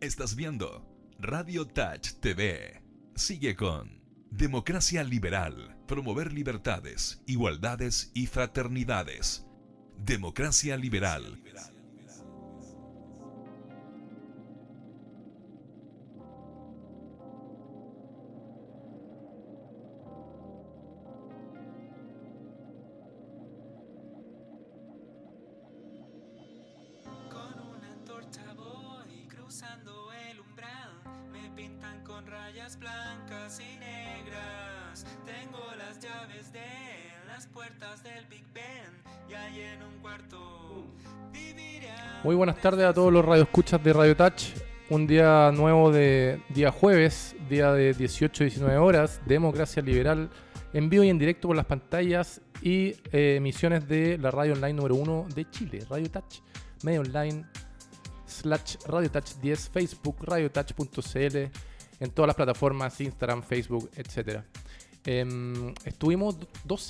Estás viendo Radio Touch TV. Sigue con Democracia Liberal. Promover libertades, igualdades y fraternidades. Democracia Liberal. Blancas y negras, tengo las llaves de las puertas del Big Ben y ahí en un cuarto vivirá. Muy buenas tardes a todos los radioescuchas de Radio Touch. Un día nuevo de día jueves, día de 18-19 horas, Democracia Liberal, en vivo y en directo por las pantallas y emisiones de la radio online número 1 de Chile, Radio Touch, medio online, / Radio Touch 10, Facebook, radiotouch.cl, en todas las plataformas, Instagram, Facebook, etc. Estuvimos 3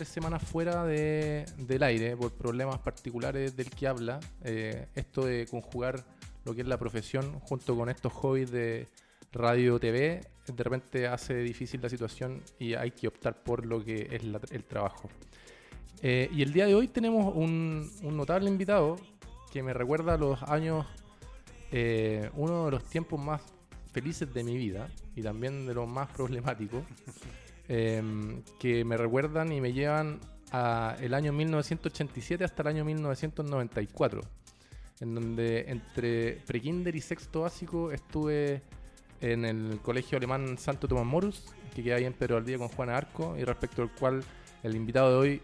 semanas fuera del aire por problemas particulares del que habla. Esto de conjugar lo que es la profesión junto con estos hobbies de radio, TV, de repente hace difícil la situación y hay que optar por lo que es el trabajo. Y el día de hoy tenemos un notable invitado que me recuerda a los años, uno de los tiempos más felices de mi vida y también de los más problemáticos, que me recuerdan y me llevan a el año 1987 hasta el año 1994, en donde entre prekinder y sexto básico estuve en el colegio alemán Santo Tomás Morus, que queda ahí en Pedro Valdivia con Juana Arco, y respecto al cual el invitado de hoy,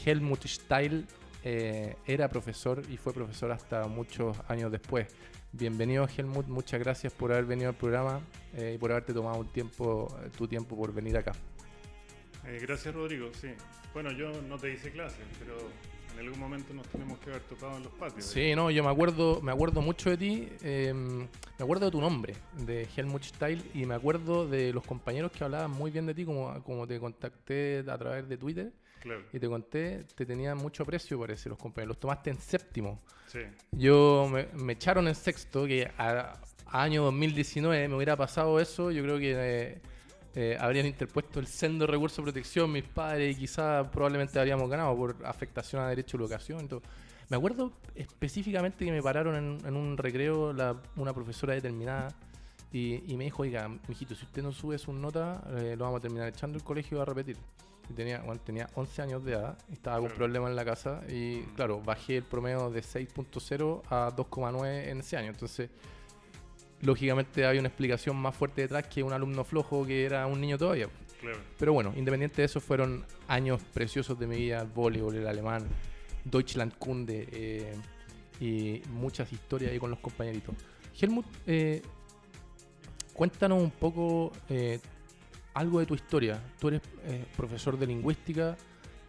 Helmut Steil, era profesor y fue profesor hasta muchos años después. Bienvenido, Helmut, muchas gracias por haber venido al programa y por haberte tomado tu tiempo por venir acá. Gracias, Rodrigo, sí. Bueno, yo no te hice clases, pero en algún momento nos tenemos que haber topado en los patios. Sí, no, yo me acuerdo mucho de ti, me acuerdo de tu nombre, de Helmut Steil, y me acuerdo de los compañeros que hablaban muy bien de ti, como te contacté a través de Twitter. Claro. Y te conté, te tenía mucho aprecio, parece, los compañeros. Los tomaste en séptimo. Sí. Yo me echaron en sexto, que a año 2019 me hubiera pasado eso. Yo creo que habrían interpuesto el sendo recurso de protección mis padres y quizás probablemente habríamos ganado por afectación a derecho de educación y todo. Me acuerdo específicamente que me pararon en un recreo una profesora determinada y me dijo: oiga, mijito, si usted no sube sus notas, lo vamos a terminar echando el colegio y va a repetir. Tenía 11 años de edad, estaba con problemas en la casa y claro, bajé el promedio de 6.0 a 2.9 en ese año. Entonces, lógicamente había una explicación más fuerte detrás que un alumno flojo que era un niño todavía. Claro. Pero bueno, independiente de eso, fueron años preciosos de mi vida: el voleibol, el alemán, Deutschlandkunde, y muchas historias ahí con los compañeritos. Helmut, cuéntanos un poco algo de tu historia. Tú eres profesor de lingüística,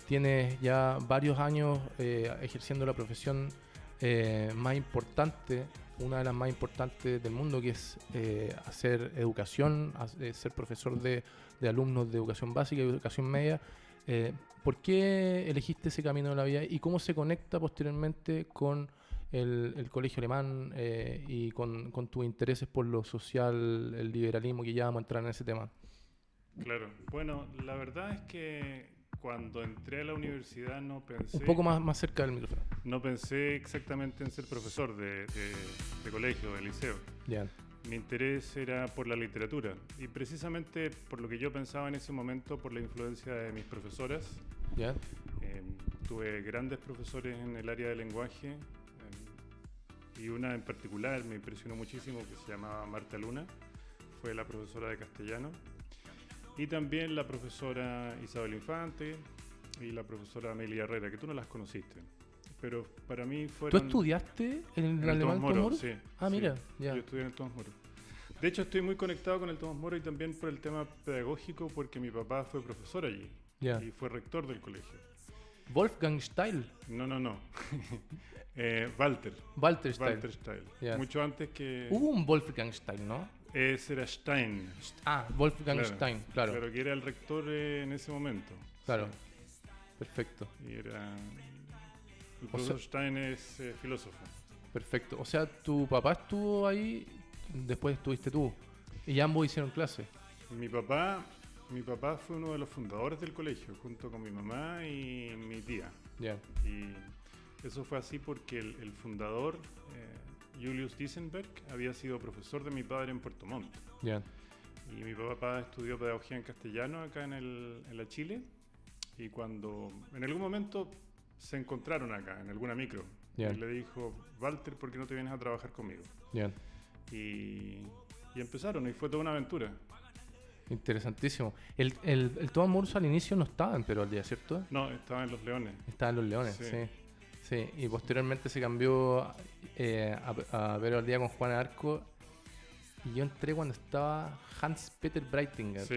tienes ya varios años ejerciendo la profesión más importante, una de las más importantes del mundo, que es hacer educación, ser profesor de alumnos de educación básica y educación media. ¿Por qué elegiste ese camino de la vida y cómo se conecta posteriormente con el colegio alemán y con tus intereses por lo social, el liberalismo, que ya vamos a entrar en ese tema? Claro, bueno, la verdad es que cuando entré a la universidad no pensé... Un poco más cerca del micrófono. No pensé exactamente en ser profesor de colegio, de liceo. Ya. Mi interés era por la literatura y precisamente por lo que yo pensaba en ese momento, por la influencia de mis profesoras. Ya. Tuve grandes profesores en el área del lenguaje y una en particular me impresionó muchísimo, que se llamaba Marta Luna, fue la profesora de castellano. Y también la profesora Isabel Infante y la profesora Amelia Herrera, que tú no las conociste. Pero para mí fueron... ¿Tú estudiaste en el alemán Tomás Moro? Moro? Sí. Ah, sí, mira, ya. Yo estudié en el Tomás Moro. De hecho, estoy muy conectado con el Tomás Moro y también por el tema pedagógico, porque mi papá fue profesor allí y fue rector del colegio. Wolfgang Steil. No. Walter. Walter Steil. Walter Steil. Yes. Mucho antes que... Hubo un Wolfgang Steil, ¿no? Ese era Stein. Wolfgang Stein, claro. Claro, que era el rector en ese momento. Claro, Sí. perfecto. Y era... El profesor Stein es filósofo. Perfecto. O sea, tu papá estuvo ahí después estuviste tú. Y ambos hicieron clase. Mi papá fue uno de los fundadores del colegio, junto con mi mamá y mi tía. Ya. Y eso fue así porque el fundador, Julius Diesenberg, había sido profesor de mi padre en Puerto Montt. Ya. Y mi papá estudió pedagogía en castellano acá en la Chile. Y cuando en algún momento se encontraron acá, en alguna micro, Ya. y le dijo, Walter, ¿por qué no te vienes a trabajar conmigo? Ya. Y empezaron, y fue toda una aventura. Interesantísimo. El Tomás Morus al inicio no estaba en Perú al día, ¿cierto? No, estaba en Los Leones. Estaba en Los Leones, Sí. sí. Sí, y posteriormente se cambió a Perú al día con Juan Arco. Y yo entré cuando estaba Hans-Peter Breitinger Sí,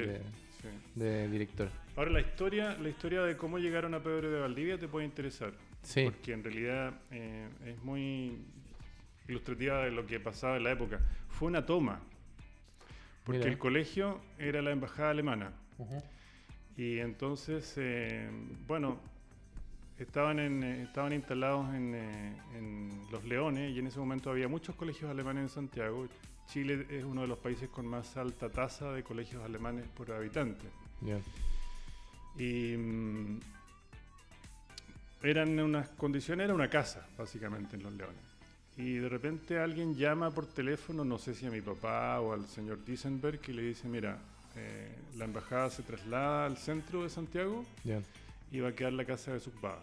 de sí. director. Ahora la historia de cómo llegaron a Pedro de Valdivia te puede interesar. Sí, Porque en realidad es muy ilustrativa de lo que pasaba en la época. Fue una toma. Porque Mira. el colegio era la embajada alemana. Y entonces, bueno, estaban instalados en Los Leones y en ese momento había muchos colegios alemanes en Santiago. Chile es uno de los países con más alta tasa de colegios alemanes por habitante. ya. Y eran unas condiciones, era una casa, básicamente, en Los Leones. Y de repente alguien llama por teléfono, no sé si a mi papá o al señor Diesenberg, y le dice, mira, la embajada se traslada al centro de Santiago Ya. y va a quedar la casa de su papá.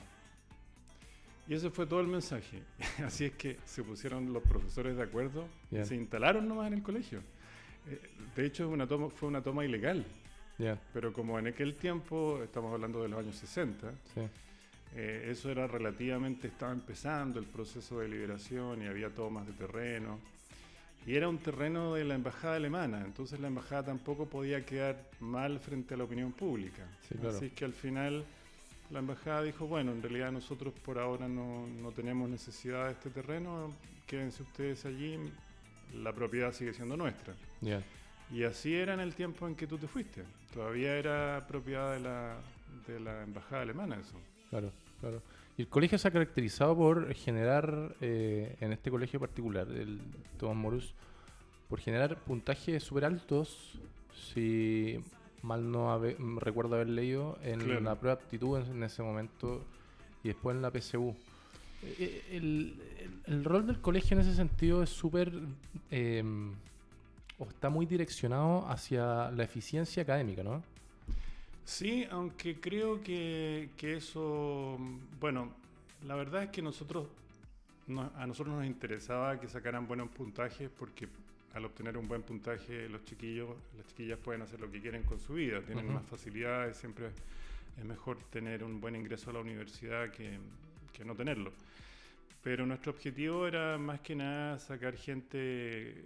Y ese fue todo el mensaje. Así es que se pusieron los profesores de acuerdo Ya. y se instalaron nomás en el colegio. De hecho, fue una toma ilegal. Ya. Pero como en aquel tiempo, estamos hablando de los años 60, Sí. eso era relativamente, estaba empezando el proceso de liberación y había tomas de terreno. Y era un terreno de la embajada alemana, entonces la embajada tampoco podía quedar mal frente a la opinión pública. Sí, claro. Así que al final la embajada dijo, bueno, en realidad nosotros por ahora no tenemos necesidad de este terreno, quédense ustedes allí, la propiedad sigue siendo nuestra. Ya. Y así era en el tiempo en que tú te fuiste. Todavía era propiedad de la embajada alemana eso. Claro, claro. Y el colegio se ha caracterizado por generar, en este colegio particular, el Tomás Morus, por generar puntajes súper altos, si mal no recuerdo haber leído, en Claro. la prueba de aptitud en ese momento y después en la PSU. El rol del colegio en ese sentido es súper, o está muy direccionado hacia la eficiencia académica, ¿no? Sí, aunque creo que eso, bueno, la verdad es que a nosotros nos interesaba que sacaran buenos puntajes porque al obtener un buen puntaje las chiquillas pueden hacer lo que quieren con su vida, tienen Ujú. más facilidades, siempre es mejor tener un buen ingreso a la universidad que no tenerlo. Pero nuestro objetivo era más que nada sacar gente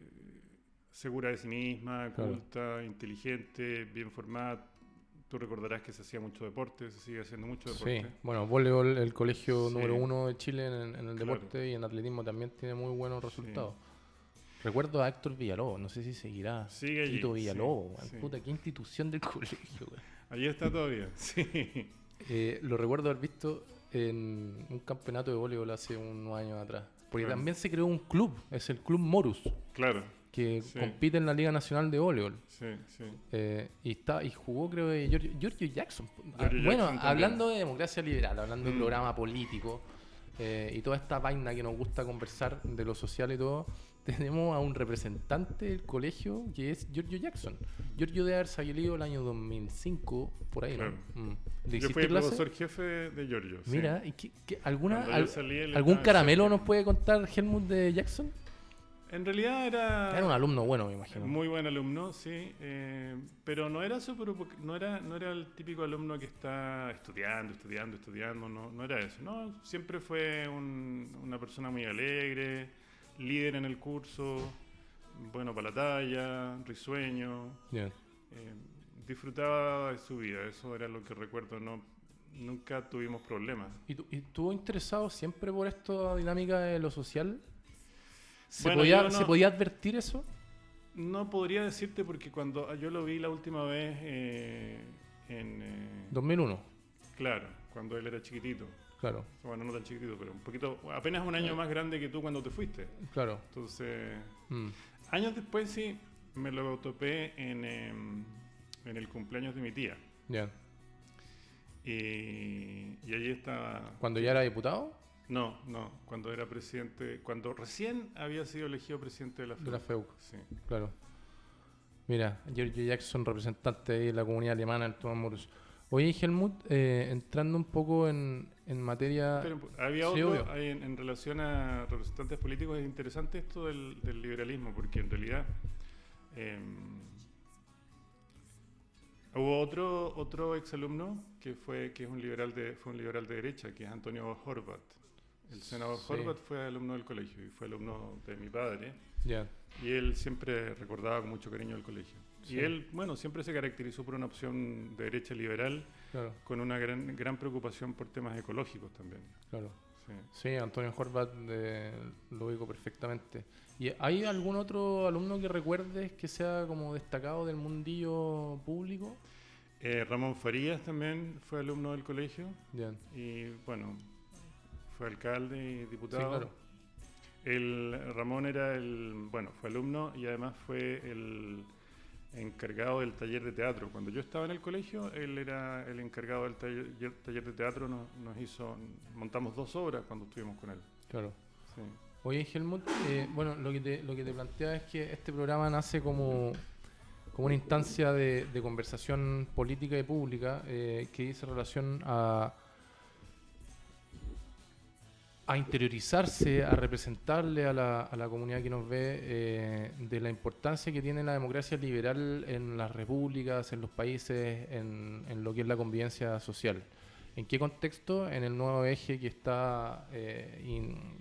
segura de sí misma, Claro. culta, inteligente, bien formada. Tú recordarás que se hacía mucho deporte, se sigue haciendo mucho deporte. Sí, bueno, voleibol el colegio Sí. número 1 de Chile en el Claro. deporte y en atletismo también tiene muy buenos resultados. Recuerdo a Héctor Villalobos, no sé si seguirá. Sigue allí, Tito Villalobos, sí, weón. sí. Puta, qué institución del colegio, weón. Allí está todavía, sí. Lo recuerdo haber visto en un campeonato de voleibol hace unos años atrás. Porque Claro. también se creó un club, es el Club Morus, Claro, que Sí. compite en la Liga Nacional de Voleibol. sí, sí. Y jugó, creo, Giorgio Jackson. Giorgio Bueno, Jackson también. hablando de democracia liberal, hablando de Mm. programa político y toda esta vaina que nos gusta conversar de lo social y todo, tenemos a un representante del colegio que es Giorgio Jackson. Giorgio debe haber salido el año 2005, por ahí, Claro. ¿no? ¿Le Yo hiciste fui el clase? profesor jefe de Giorgio. sí. Mira, ¿y Cuando yo salí, él algún estaba en caramelo séptimo. nos puede contar Helmut de Jackson? En realidad Era un alumno bueno, me imagino. muy buen alumno, sí, pero no era no era el típico alumno que está estudiando, no era eso, no, siempre fue una persona muy alegre, líder en el curso, bueno para la talla, risueño, Bien. disfrutaba de su vida, eso era lo que recuerdo, nunca tuvimos problemas. ¿Y estuvo interesado siempre por esta dinámica de lo social? Bueno, ¿Se yo no- podía advertir eso? No podría decirte porque cuando yo lo vi la última vez en... 2001, Claro, cuando él era chiquitito. claro, Bueno, no tan chiquitito, pero un poquito, apenas un año más grande que tú cuando te fuiste. claro. Entonces, Años después sí, me lo topé en el cumpleaños de mi tía. Ya. Y allí estaba... ¿Cuando ya era diputado? No, cuando era presidente, cuando recién había sido elegido presidente de la FEUC. De la FEUC, Sí. claro. Mira, Giorgio Jackson, representante de la comunidad alemana del Thomas Morus. Oye, Helmut, entrando un poco en materia... Pero había Sí, otro, obvio. en relación a representantes políticos, es interesante esto del liberalismo, porque en realidad hubo otro exalumno que es un liberal fue un liberal de derecha, que es Antonio Horvath. El senador Sí. Horvath fue alumno del colegio y fue alumno de mi padre. Ya, Y él siempre recordaba con mucho cariño el colegio. Sí. Y él, bueno, siempre se caracterizó por una opción de derecha liberal, claro, con una gran preocupación por temas ecológicos también. claro. Sí. Sí, Antonio Horvath lo ubico perfectamente. ¿Y hay algún otro alumno que recuerdes que sea como destacado del mundillo público? Ramón Farías también fue alumno del colegio Ya, y, bueno, fue alcalde y sí, diputado. claro. Ramón fue alumno y además fue el encargado del taller de teatro. Cuando yo estaba en el colegio, él era el encargado del taller de teatro. Montamos 2 obras cuando estuvimos con él. Claro. Sí. Oye, Helmut, bueno, lo que te planteaba es que este programa nace como una instancia de conversación política y pública que dice relación a interiorizarse, a representarle a la comunidad que nos ve de la importancia que tiene la democracia liberal en las repúblicas, en los países, en lo que es la convivencia social. ¿En qué contexto? En el nuevo eje que está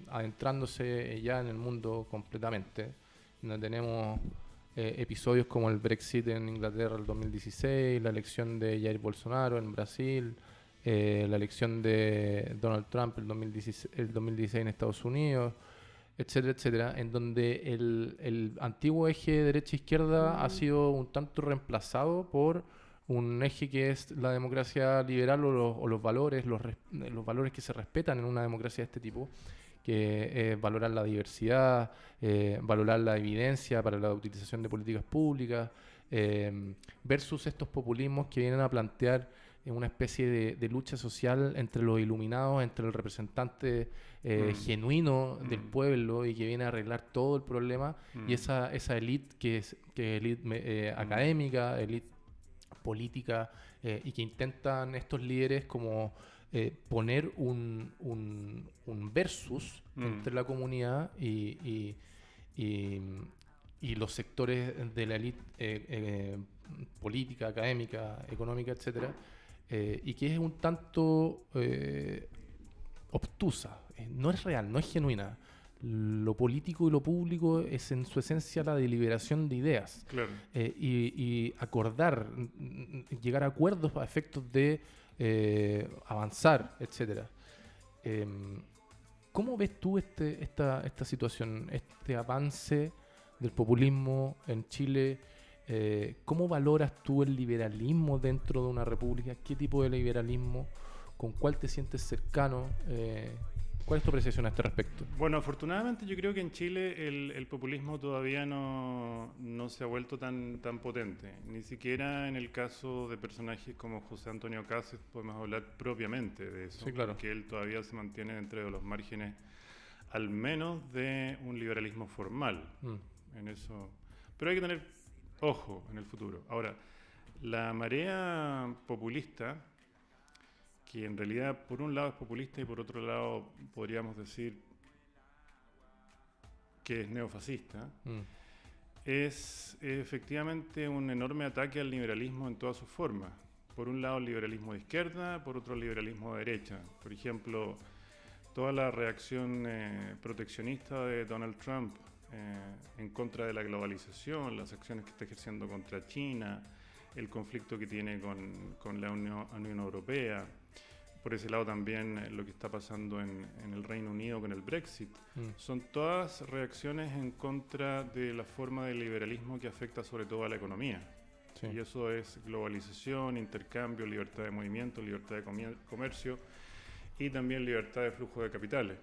adentrándose ya en el mundo completamente, donde tenemos episodios como el Brexit en Inglaterra el 2016, la elección de Jair Bolsonaro en Brasil, la elección de Donald Trump el 2016 en Estados Unidos, etcétera, etcétera, en donde el antiguo eje derecha-izquierda ha sido un tanto reemplazado por un eje que es la democracia liberal o los valores, los valores que se respetan en una democracia de este tipo, que es valorar la diversidad, valorar la evidencia para la utilización de políticas públicas, versus estos populismos que vienen a plantear una especie de lucha social entre los iluminados, entre el representante genuino del pueblo y que viene a arreglar todo el problema, y esa élite que es élite académica, élite política, y que intentan estos líderes como poner un versus entre la comunidad y los sectores de la élite política, académica, económica, etcétera, y que es un tanto obtusa, no es real, no es genuina. Lo político y lo público es en su esencia la deliberación de ideas, Claro. y acordar, llegar a acuerdos a efectos de avanzar, etcétera. ¿Cómo ves tú esta situación, este avance del populismo en Chile? ¿Cómo valoras tú el liberalismo dentro de una república? ¿Qué tipo de liberalismo? ¿Con cuál te sientes cercano? ¿Cuál es tu apreciación a este respecto? Bueno, afortunadamente yo creo que en Chile el populismo todavía no se ha vuelto tan potente. Ni siquiera en el caso de personajes como José Antonio Cast podemos hablar propiamente de eso. Sí, claro. Porque él todavía se mantiene dentro de los márgenes, al menos de un liberalismo formal. En eso. Pero hay que tener ojo en el futuro. Ahora, la marea populista, que en realidad por un lado es populista y por otro lado podríamos decir que es neofascista, es efectivamente un enorme ataque al liberalismo en todas sus formas. Por un lado el liberalismo de izquierda, por otro el liberalismo de derecha. Por ejemplo, toda la reacción proteccionista de Donald Trump en contra de la globalización, las acciones que está ejerciendo contra China, el conflicto que tiene con la Unión Europea. Por ese lado también lo que está pasando en el Reino Unido con el Brexit. Son todas reacciones en contra de la forma de liberalismo que afecta sobre todo a la economía. Sí. Y eso es globalización, intercambio, libertad de movimiento, libertad de comercio y también libertad de flujo de capitales.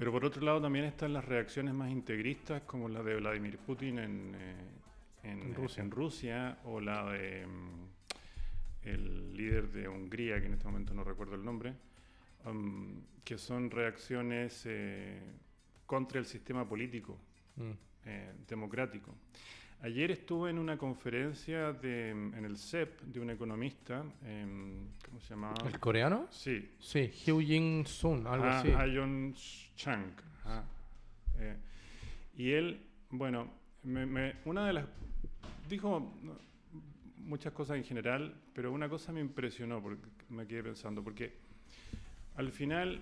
Pero por otro lado también están las reacciones más integristas, como la de Vladimir Putin en Rusia, o la de el líder de Hungría, que en este momento no recuerdo el nombre, que son reacciones contra el sistema político democrático. Ayer estuve en una conferencia en el CEP de un economista, ¿cómo se llamaba? ¿El coreano? Sí. Sí, Hyun Sun, algo así. Ayon Chang. Y él, bueno, una de las... dijo muchas cosas en general, pero una cosa me impresionó, porque me quedé pensando, porque al final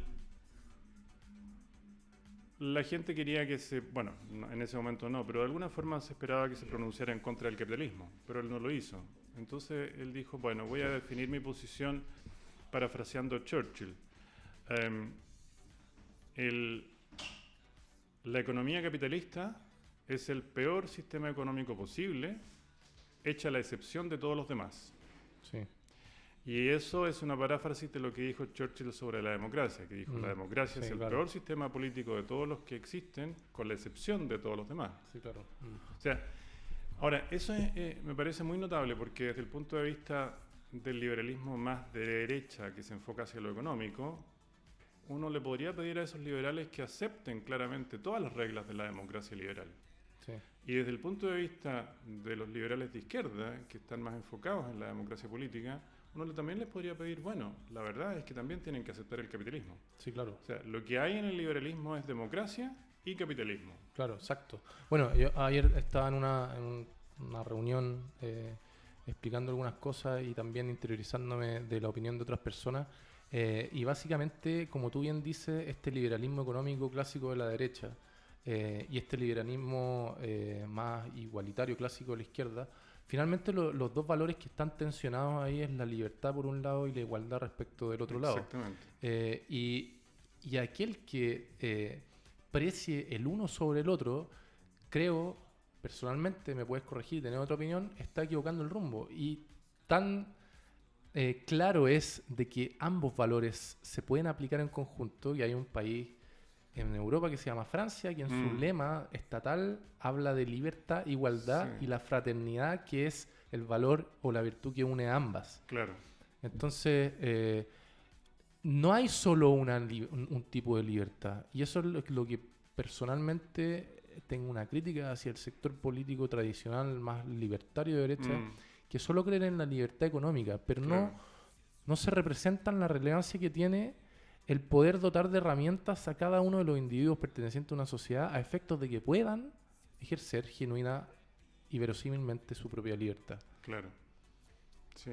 la gente quería que bueno, en ese momento no, pero de alguna forma se esperaba que se pronunciara en contra del capitalismo, pero él no lo hizo. Entonces él dijo, bueno, voy a definir mi posición parafraseando Churchill. La economía capitalista es el peor sistema económico posible, hecha la excepción de todos los demás. Sí. Y eso es una paráfrasis de lo que dijo Churchill sobre la democracia, que dijo, la democracia es el peor sistema político de todos los que existen, con la excepción de todos los demás. Sí, claro. O sea, ahora, eso me parece muy notable, porque desde el punto de vista del liberalismo más de derecha, que se enfoca hacia lo económico, uno le podría pedir a esos liberales que acepten claramente todas las reglas de la democracia liberal. Sí. Y desde el punto de vista de los liberales de izquierda, que están más enfocados en la democracia política, uno también les podría pedir, bueno, la verdad es que también tienen que aceptar el capitalismo. Sí, claro. O sea, lo que hay en el liberalismo es democracia y capitalismo. Claro, exacto. Bueno, yo ayer estaba en una reunión explicando algunas cosas y también interiorizándome de la opinión de otras personas. Y básicamente, como tú bien dices, este liberalismo económico clásico de la derecha y este liberalismo más igualitario clásico de la izquierda, finalmente los dos valores que están tensionados ahí es la libertad por un lado y la igualdad respecto del otro lado. Exactamente. Y aquel que precie el uno sobre el otro, creo, personalmente, me puedes corregir, tener otra opinión, está equivocando el rumbo. Y tan claro es de que ambos valores se pueden aplicar en conjunto, y hay un país en Europa que se llama Francia, que en su lema estatal habla de libertad, igualdad y la fraternidad, que es el valor o la virtud que une a ambas. Claro. Entonces, no hay solo un tipo de libertad. Y eso es lo que personalmente tengo una crítica hacia el sector político tradicional más libertario de derecha, que solo creen en la libertad económica, pero no se representan la relevancia que tiene el poder dotar de herramientas a cada uno de los individuos pertenecientes a una sociedad a efectos de que puedan ejercer genuina y verosímilmente su propia libertad. Claro. Sí.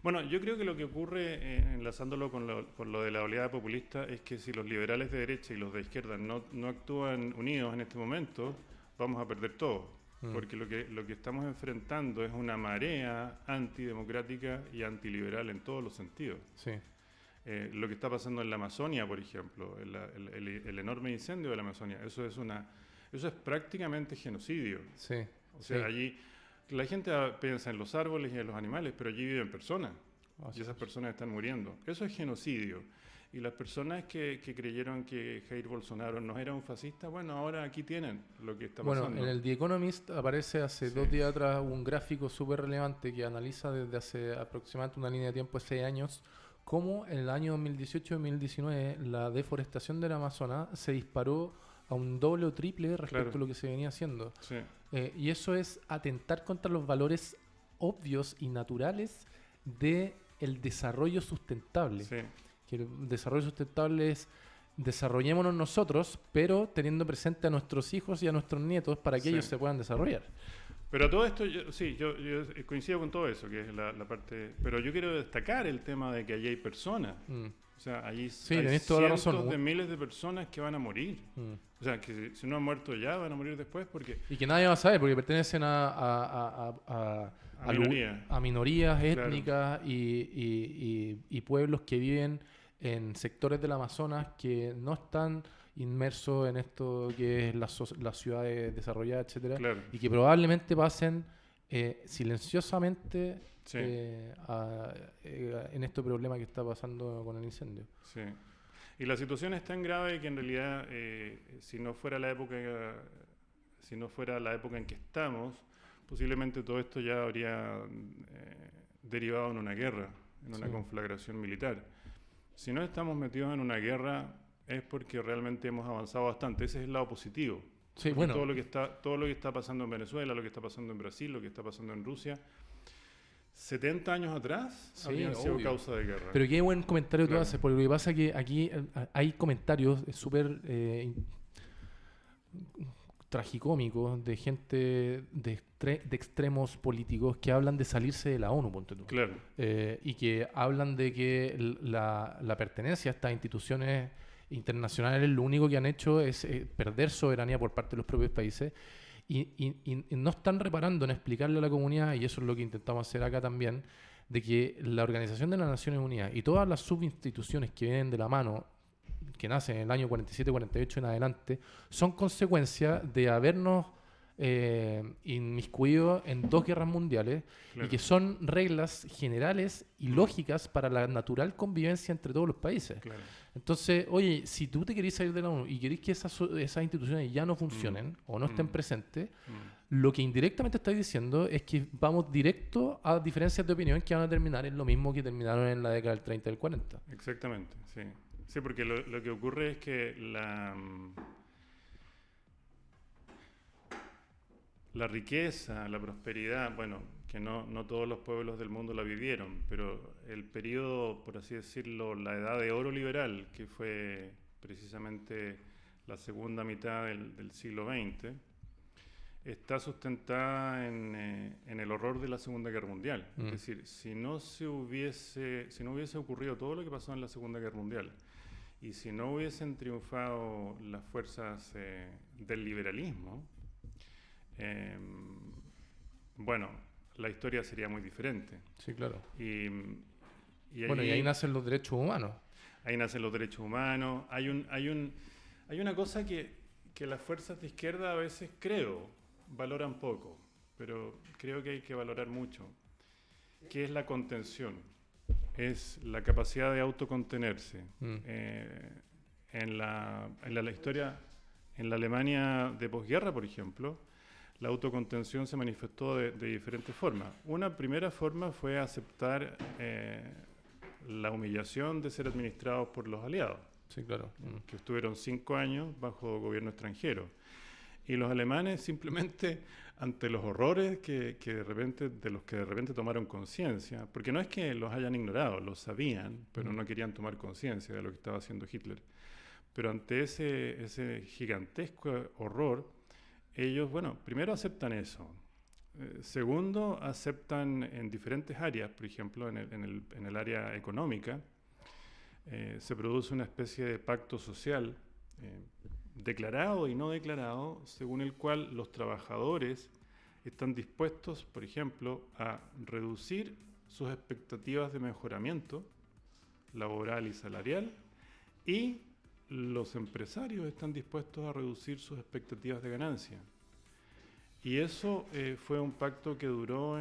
Bueno, yo creo que lo que ocurre, enlazándolo con lo de la oleada populista, es que si los liberales de derecha y los de izquierda no actúan unidos en este momento, vamos a perder todo. Porque lo que estamos enfrentando es una marea antidemocrática y antiliberal en todos los sentidos. Sí. Lo que está pasando en la Amazonia, por ejemplo, el enorme incendio de la Amazonia, eso es prácticamente genocidio. Sí. O sea, allí la gente piensa en los árboles y en los animales, pero allí viven personas. Y esas personas están muriendo. Eso es genocidio. Y las personas que creyeron que Jair Bolsonaro no era un fascista, bueno, ahora aquí tienen lo que está pasando. Bueno, en el The Economist aparece hace 2 días atrás un gráfico súper relevante que analiza desde hace aproximadamente una línea de tiempo de 6 años cómo en el año 2018-2019 la deforestación del Amazonas se disparó a un doble o triple respecto a lo que se venía haciendo. Sí. Y eso es atentar contra los valores obvios y naturales del desarrollo sustentable. Sí. Que el desarrollo sustentable es desarrollémonos nosotros, pero teniendo presente a nuestros hijos y a nuestros nietos para que ellos se puedan desarrollar. Pero todo esto, yo coincido con todo eso, que es la parte... Pero yo quiero destacar el tema de que allí hay personas. O sea, allí hay cientos de miles de personas que van a morir. O sea, que si no han muerto ya, van a morir después porque... Y que nadie va a saber, porque pertenecen a minorías étnicas y pueblos que viven en sectores del Amazonas que no están inmersos en esto que es las ciudades desarrolladas, etcétera, y que probablemente pasen silenciosamente en este problema que está pasando con el incendio. Sí. Y la situación es tan grave que en realidad, si no fuera la época en que estamos, posiblemente todo esto ya habría derivado en una guerra, en una conflagración militar. Si no estamos metidos en una guerra es porque realmente hemos avanzado bastante. Ese es el lado positivo. Sí, Porque bueno. todo lo que está pasando en Venezuela, lo que está pasando en Brasil, lo que está pasando en Rusia, 70 años atrás habrían sido obvio. causa de guerra. Pero qué buen comentario tú Claro. haces, porque lo que pasa es que aquí hay comentarios súper tragicómicos de gente de extremos políticos que hablan de salirse de la ONU, ponte tú. Claro. Y que hablan de que la pertenencia a estas instituciones internacionales lo único que han hecho es perder soberanía por parte de los propios países y no están reparando en explicarle a la comunidad, y eso es lo que intentamos hacer acá también, de que la Organización de las Naciones Unidas y todas las subinstituciones que vienen de la mano, que nacen en el año 47-48 en adelante, son consecuencia de habernos inmiscuido en 2 guerras mundiales, Claro. y que son reglas generales y lógicas para la natural convivencia entre todos los países. Claro. Entonces, oye, si tú te querés salir de la ONU y querés que esas instituciones ya no funcionen o no estén presentes, lo que indirectamente estáis diciendo es que vamos directo a diferencias de opinión que van a terminar en lo mismo que terminaron en la década del 30 y del 40. Exactamente, sí. Sí, porque lo que ocurre es que la riqueza, la prosperidad, bueno, que no todos los pueblos del mundo la vivieron, pero el periodo, por así decirlo, la edad de oro liberal, que fue precisamente la segunda mitad del siglo XX, está sustentada en el horror de la Segunda Guerra Mundial. Es decir, si no hubiese ocurrido todo lo que pasó en la Segunda Guerra Mundial, y si no hubiesen triunfado las fuerzas del liberalismo, bueno, la historia sería muy diferente. Sí, claro. Y Bueno, y ahí nacen los derechos humanos. ahí nacen los derechos humanos. Hay una cosa que las fuerzas de izquierda a veces, creo, valoran poco, pero creo que hay que valorar mucho, que es la contención. Es la capacidad de autocontenerse. En la historia, en la Alemania de posguerra, por ejemplo, la autocontención se manifestó de diferentes formas. Una primera forma fue aceptar la humillación de ser administrados por los aliados, Sí, claro. que estuvieron 5 años bajo gobierno extranjero. Y los alemanes simplemente, ante los horrores de los que de repente tomaron conciencia, porque no es que los hayan ignorado, lo sabían, pero no querían tomar conciencia de lo que estaba haciendo Hitler. Pero ante ese gigantesco horror, ellos, bueno, primero aceptan eso. Segundo, aceptan en diferentes áreas, por ejemplo, en el área económica, se produce una especie de pacto social declarado y no declarado, según el cual los trabajadores están dispuestos, por ejemplo, a reducir sus expectativas de mejoramiento laboral y salarial, y los empresarios están dispuestos a reducir sus expectativas de ganancia. Y eso fue un pacto que duró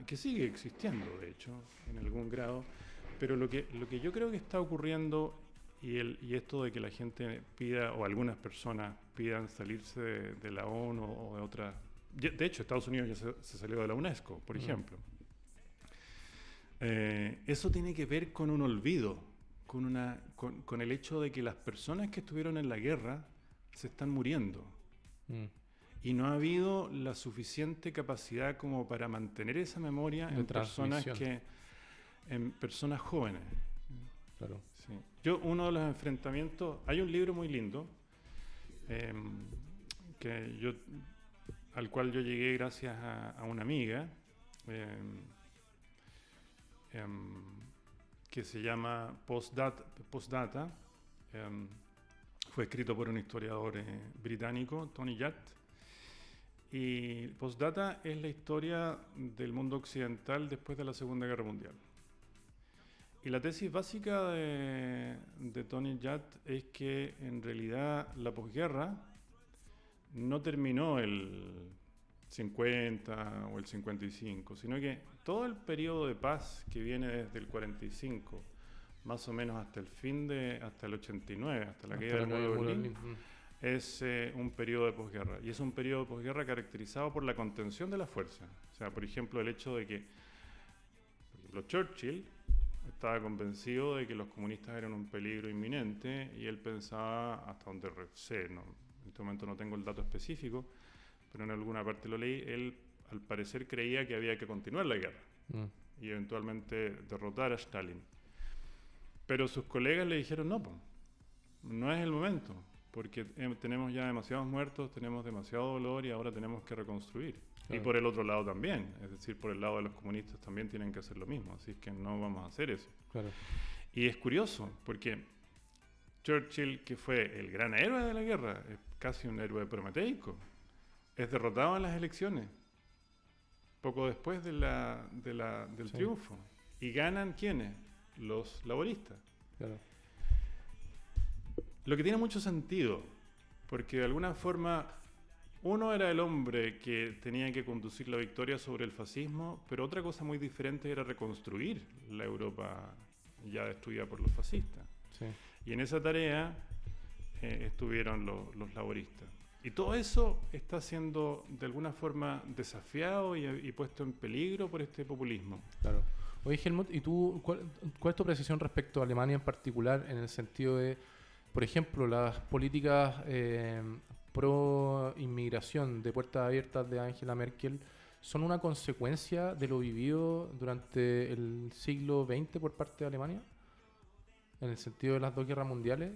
que sigue existiendo, de hecho, en algún grado. Pero lo que yo creo que está ocurriendo, y esto de que la gente pida, o algunas personas pidan salirse de la ONU o de otras... De hecho, Estados Unidos ya se salió de la UNESCO, por ejemplo. Eso tiene que ver con un olvido, con el hecho de que las personas que estuvieron en la guerra se están muriendo. Y no ha habido la suficiente capacidad como para mantener esa memoria en personas jóvenes. Claro. Sí. Uno de los enfrentamientos, hay un libro muy lindo al cual yo llegué gracias a una amiga, que se llama Postdata. Fue escrito por un historiador británico, Tony Judt. Y Postdata es la historia del mundo occidental después de la Segunda Guerra Mundial. Y la tesis básica de Tony Judt es que en realidad la posguerra no terminó el 50 o el 55, sino que todo el periodo de paz que viene desde el 45, más o menos hasta el 89, hasta la Hasta caída del la caída muro de del Berlín, Berlín. es un periodo de posguerra. Y es un periodo de posguerra caracterizado por la contención de la fuerza. O sea, por ejemplo, el hecho de que, por ejemplo, Churchill estaba convencido de que los comunistas eran un peligro inminente y él pensaba, hasta donde sé, no, en este momento no tengo el dato específico, pero en alguna parte lo leí, él al parecer creía que había que continuar la guerra y eventualmente derrotar a Stalin. Pero sus colegas le dijeron, no, po, no es el momento, porque tenemos ya demasiados muertos, tenemos demasiado dolor y ahora tenemos que reconstruir. Y Claro. por el otro lado también, es decir, por el lado de los comunistas también tienen que hacer lo mismo, así que no vamos a hacer eso. Claro. Y es curioso, porque Churchill, que fue el gran héroe de la guerra, es casi un héroe prometeico, es derrotado en las elecciones, poco después del Sí. triunfo. ¿Y ganan quiénes? Los laboristas. Claro. Lo que tiene mucho sentido, porque de alguna forma uno era el hombre que tenía que conducir la victoria sobre el fascismo, pero otra cosa muy diferente era reconstruir la Europa ya destruida por los fascistas. Sí. Y en esa tarea estuvieron los laboristas. Y todo eso está siendo de alguna forma desafiado y puesto en peligro por este populismo. Claro. Oye, Helmut, ¿y tú cuál es tu precisión respecto a Alemania en particular en el sentido de, por ejemplo, las políticas pro inmigración de puertas abiertas de Angela Merkel son una consecuencia de lo vivido durante el siglo XX por parte de Alemania? En el sentido de las dos guerras mundiales.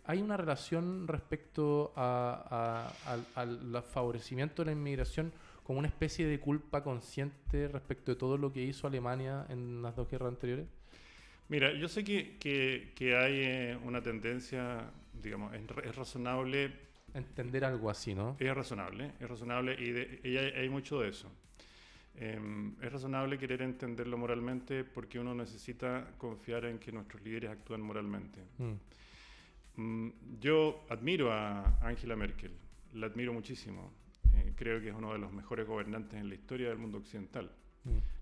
¿Hay una relación respecto al favorecimiento de la inmigración como una especie de culpa consciente respecto de todo lo que hizo Alemania en las dos guerras anteriores? Mira, yo sé que hay una tendencia, digamos, es razonable. Entender algo así, ¿no? Es razonable y hay mucho de eso. Es razonable querer entenderlo moralmente porque uno necesita confiar en que nuestros líderes actúan moralmente. Yo admiro a Angela Merkel, la admiro muchísimo. Creo que es uno de los mejores gobernantes en la historia del mundo occidental.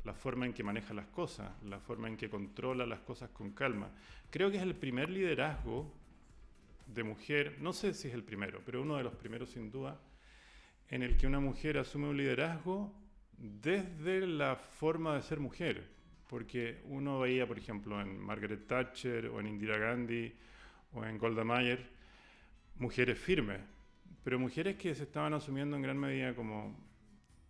La forma en que maneja las cosas, la forma en que controla las cosas con calma. Creo que es el primer liderazgo de mujer, no sé si es el primero, pero uno de los primeros sin duda, en el que una mujer asume un liderazgo desde la forma de ser mujer. Porque uno veía, por ejemplo, en Margaret Thatcher o en Indira Gandhi o en Golda Meir, mujeres firmes, pero mujeres que se estaban asumiendo en gran medida como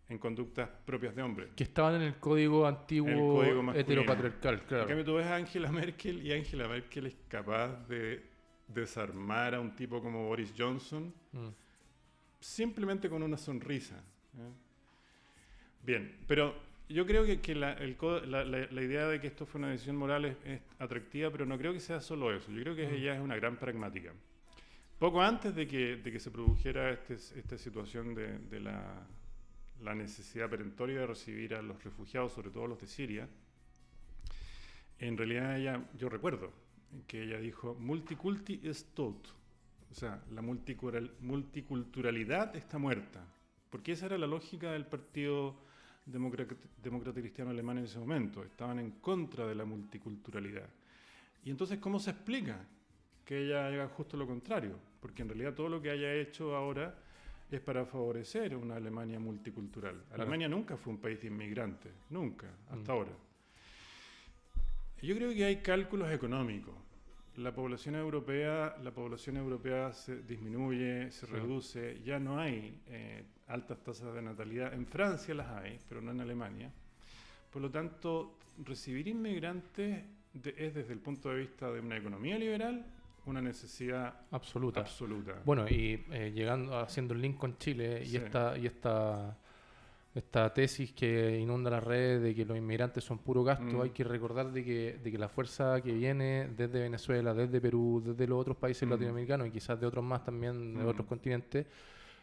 en conductas propias de hombres. Que estaban en el código antiguo, En el código masculino. heteropatriarcal, claro. En cambio, tú ves a Angela Merkel y Angela Merkel es capaz de desarmar a un tipo como Boris Johnson simplemente con una sonrisa. Bien, pero yo creo que la idea de que esto fue una decisión moral es atractiva, pero no creo que sea solo eso. Yo creo que ella es una gran pragmática. Poco antes de que se produjera esta situación de la necesidad perentoria de recibir a los refugiados, sobre todo los de Siria, en realidad yo recuerdo que ella dijo, multiculti est tot, o sea, la multiculturalidad está muerta, porque esa era la lógica del Partido Demócrata Cristiano Alemán en ese momento, estaban en contra de la multiculturalidad. Y entonces, ¿cómo se explica que ella haga justo lo contrario? Porque en realidad todo lo que haya hecho ahora es para favorecer una Alemania multicultural. Claro. Alemania nunca fue un país de inmigrantes, nunca, hasta ahora. Yo creo que hay cálculos económicos. La población europea se disminuye, se reduce, ya no hay altas tasas de natalidad. En Francia las hay, pero no en Alemania. Por lo tanto, recibir inmigrantes es desde el punto de vista de una economía liberal una necesidad absoluta. Bueno, y haciendo el link con Chile Sí. y esta tesis que inunda las redes de que los inmigrantes son puro gasto, hay que recordar de que la fuerza que viene desde Venezuela, desde Perú, desde los otros países latinoamericanos y quizás de otros más también, de otros continentes,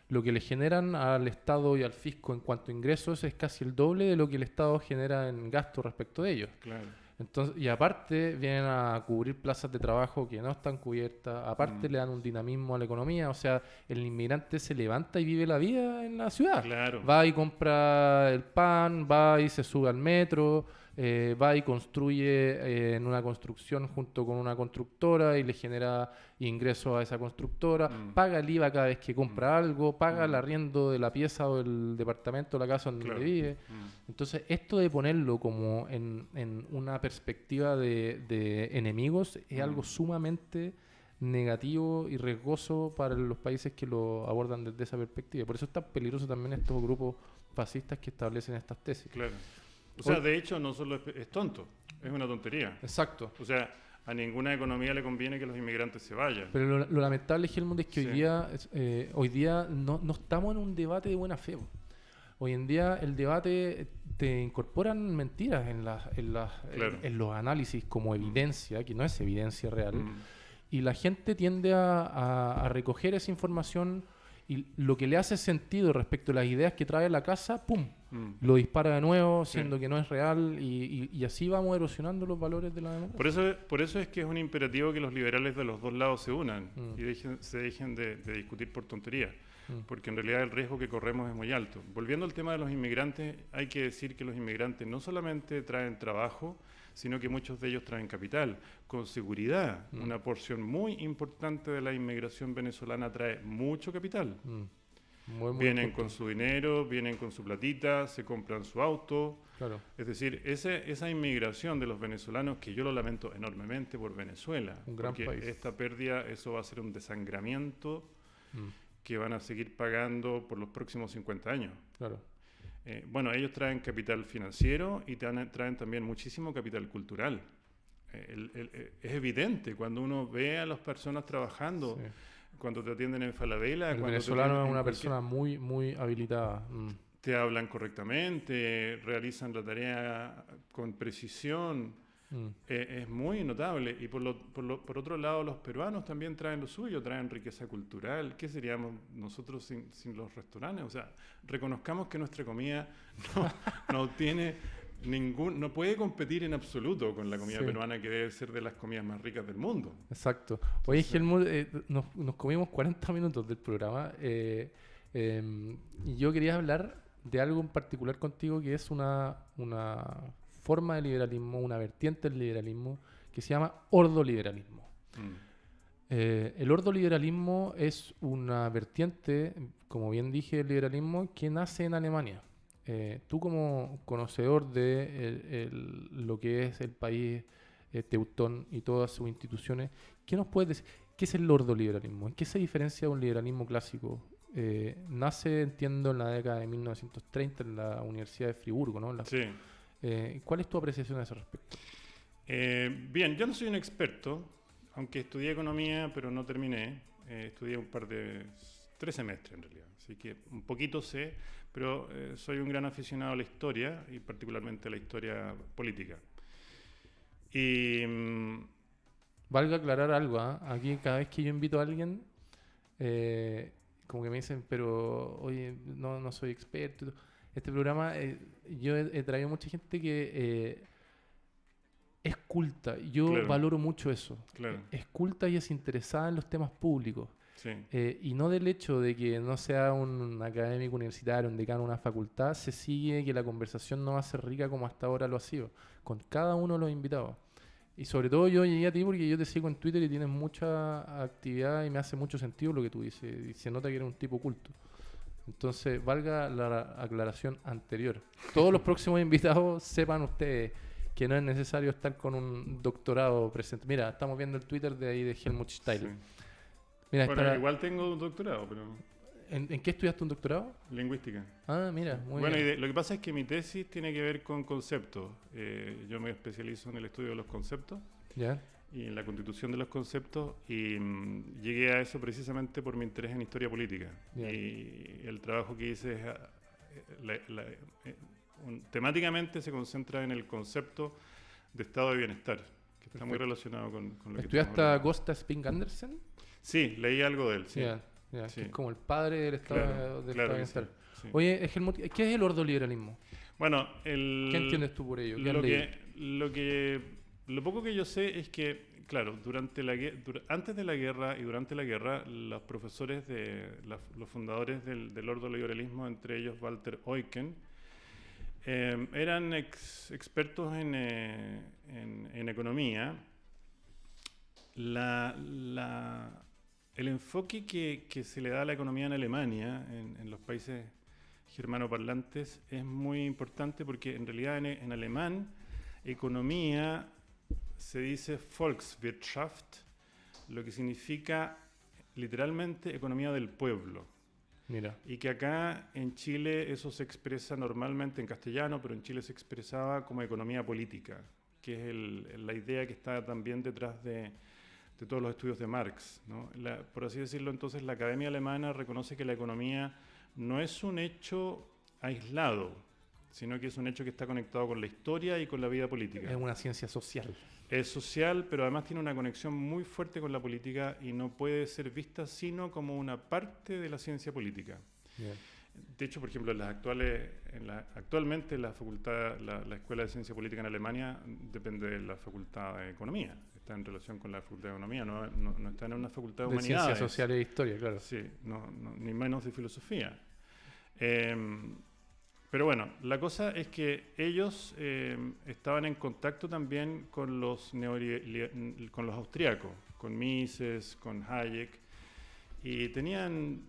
lo que le generan al Estado y al fisco en cuanto a ingresos es casi el doble de lo que el Estado genera en gasto respecto de ellos. Claro. Entonces, y aparte vienen a cubrir plazas de trabajo que no están cubiertas, aparte le dan un dinamismo a la economía, o sea, el inmigrante se levanta y vive la vida en la ciudad. Claro. Va y compra el pan, va y se sube al metro, va y construye en una construcción junto con una constructora y le genera ingresos a esa constructora, paga el IVA cada vez que compra algo, paga el arriendo de la pieza o del departamento o la casa donde Claro. vive. Entonces, esto de ponerlo como en una perspectiva de enemigos es algo sumamente negativo y riesgoso para los países que lo abordan desde esa perspectiva. Por eso es tan peligroso también estos grupos fascistas que establecen estas tesis. Claro. O sea, de hecho, no solo es tonto, es una tontería. Exacto. O sea, a ninguna economía le conviene que los inmigrantes se vayan. Pero lo lamentable, Helmut, es que Sí. hoy día no estamos en un debate de buena fe. Hoy en día el debate te incorporan mentiras Claro. en los análisis como evidencia, que no es evidencia real, Mm. y la gente tiende a recoger esa información y lo que le hace sentido respecto a las ideas que trae a la casa, ¡pum!, lo dispara de nuevo, Sí. siendo que no es real, y así vamos erosionando los valores de la democracia. Por eso es que es un imperativo que los liberales de los dos lados se unan y se dejen de discutir por tonterías, porque en realidad el riesgo que corremos es muy alto. Volviendo al tema de los inmigrantes, hay que decir que los inmigrantes no solamente traen trabajo, sino que muchos de ellos traen capital. Con seguridad, una porción muy importante de la inmigración venezolana trae mucho capital. Muy Vienen importante. con su dinero, vienen con su platita, se compran su auto. Claro. Es decir, esa inmigración de los venezolanos, que yo lo lamento enormemente por Venezuela, Un gran porque país. esta pérdida, eso va a ser un desangramiento que van a seguir pagando por los próximos 50 años. Claro. Bueno, ellos traen capital financiero y traen también muchísimo capital cultural. Es evidente cuando uno ve a las personas trabajando, Sí. cuando te atienden en Falabella, El cuando te venezolano atienden es en una cualquier- persona muy, muy habilitada. te hablan correctamente, realizan la tarea con precisión. Es muy notable. Y por otro lado, los peruanos también traen lo suyo, traen riqueza cultural. ¿Qué seríamos nosotros sin los restaurantes? O sea, reconozcamos que nuestra comida no tiene no puede competir en absoluto con la comida Sí. peruana, que debe ser de las comidas más ricas del mundo. Exacto. Oye, Helmut, nos comimos 40 minutos del programa y yo quería hablar de algo en particular contigo que es una forma de liberalismo, una vertiente del liberalismo que se llama ordoliberalismo. El ordoliberalismo es una vertiente, como bien dije, del liberalismo que nace en Alemania. Tú como conocedor de lo que es el país teutón y todas sus instituciones, ¿qué nos puedes decir? ¿Qué es el ordoliberalismo? ¿En qué se diferencia de un liberalismo clásico? Nace, entiendo, en la década de 1930 en la Universidad de Friburgo, ¿no? Sí. ¿Cuál es tu apreciación a ese respecto? Bien, yo no soy un experto, aunque estudié economía, pero no terminé. Estudié 3 semestres en realidad, así que un poquito sé, pero soy un gran aficionado a la historia y particularmente a la historia política. Y Valga aclarar algo, ¿ah? Aquí cada vez que yo invito a alguien, como que me dicen, pero oye, no soy experto. Este programa, yo he traído mucha gente que es culta. Yo Claro. valoro mucho eso. Claro. Es culta y es interesada en los temas públicos. sí, Y no del hecho de que no sea un académico universitario, un decano de una facultad, se sigue que la conversación no va a ser rica como hasta ahora lo ha sido, con cada uno de los invitados. Y sobre todo yo llegué a ti porque yo te sigo en Twitter y tienes mucha actividad y me hace mucho sentido lo que tú dices. Y se nota que eres un tipo culto. Entonces, valga la aclaración anterior. Todos los próximos invitados sepan ustedes que no es necesario estar con un doctorado presente. Mira, estamos viendo el Twitter de ahí de Helmut Steil. sí. Mira, Bueno, está- igual tengo un doctorado, pero ¿En qué estudiaste un doctorado? lingüística. Ah, mira, muy Bueno, bien. lo que pasa es que mi tesis tiene que ver con conceptos. Yo me especializo en el estudio de los conceptos ¿Ya? y en la constitución de los conceptos y llegué a eso precisamente por mi interés en historia política. Bien. Y el trabajo que hice es, temáticamente se concentra en el concepto de estado de bienestar, que está muy Perfecto. relacionado con lo que ¿Estudiaste estamos a hablando. Costa Spink Andersen? Sí, leí algo de él, sí. Ya, ya, Sí. que es como el padre del estado Claro, del claro estado de que sí, bienestar. sí. Oye, Helmut, ¿qué es el ordoliberalismo? Bueno, ¿Qué entiendes tú por ello? ¿Qué has lo leído? que lo poco que yo sé es que, claro, antes de la guerra y durante la guerra, los profesores los fundadores del ordoliberalismo, entre ellos Walter Eucken, eran expertos en economía. El enfoque que se le da a la economía en Alemania, en los países germanoparlantes, es muy importante porque en realidad en alemán economía se dice Volkswirtschaft, lo que significa literalmente economía del pueblo. Mira. Y que acá en Chile eso se expresa normalmente en castellano, pero en Chile se expresaba como economía política, que es la idea que está también detrás de todos los estudios de Marx, ¿no? Por así decirlo, entonces la Academia Alemana reconoce que la economía no es un hecho aislado, sino que es un hecho que está conectado con la historia y con la vida política. Es una ciencia social. Es social, pero además tiene una conexión muy fuerte con la política y no puede ser vista sino como una parte de la ciencia política. Bien. De hecho, por ejemplo, actualmente la Escuela de Ciencia Política en Alemania depende de la Facultad de Economía. Está en relación con la Facultad de Economía, no está en una Facultad de Humanidades. Ciencias Sociales e Historia, claro. Sí, ni menos de Filosofía. Pero bueno, la cosa es que ellos estaban en contacto también con los austríacos, con Mises, con Hayek, y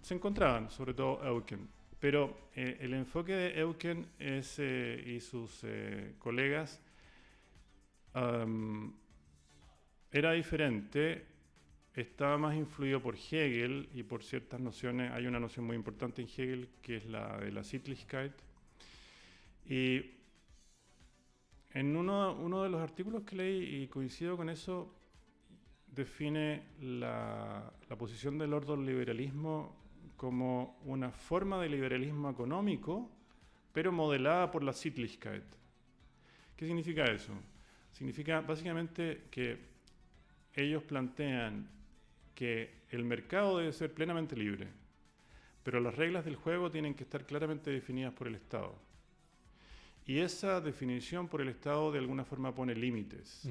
se encontraban, sobre todo Eucken. Pero el enfoque de Eucken y sus colegas era diferente, estaba más influido por Hegel y por ciertas nociones. Hay una noción muy importante en Hegel que es la de la Sittlichkeit. Y en uno de los artículos que leí, y coincido con eso, define la posición del ordoliberalismo como una forma de liberalismo económico, pero modelada por la Sittlichkeit. ¿Qué significa eso? Significa básicamente que ellos plantean que el mercado debe ser plenamente libre, pero las reglas del juego tienen que estar claramente definidas por el Estado. Y esa definición por el Estado de alguna forma pone límites.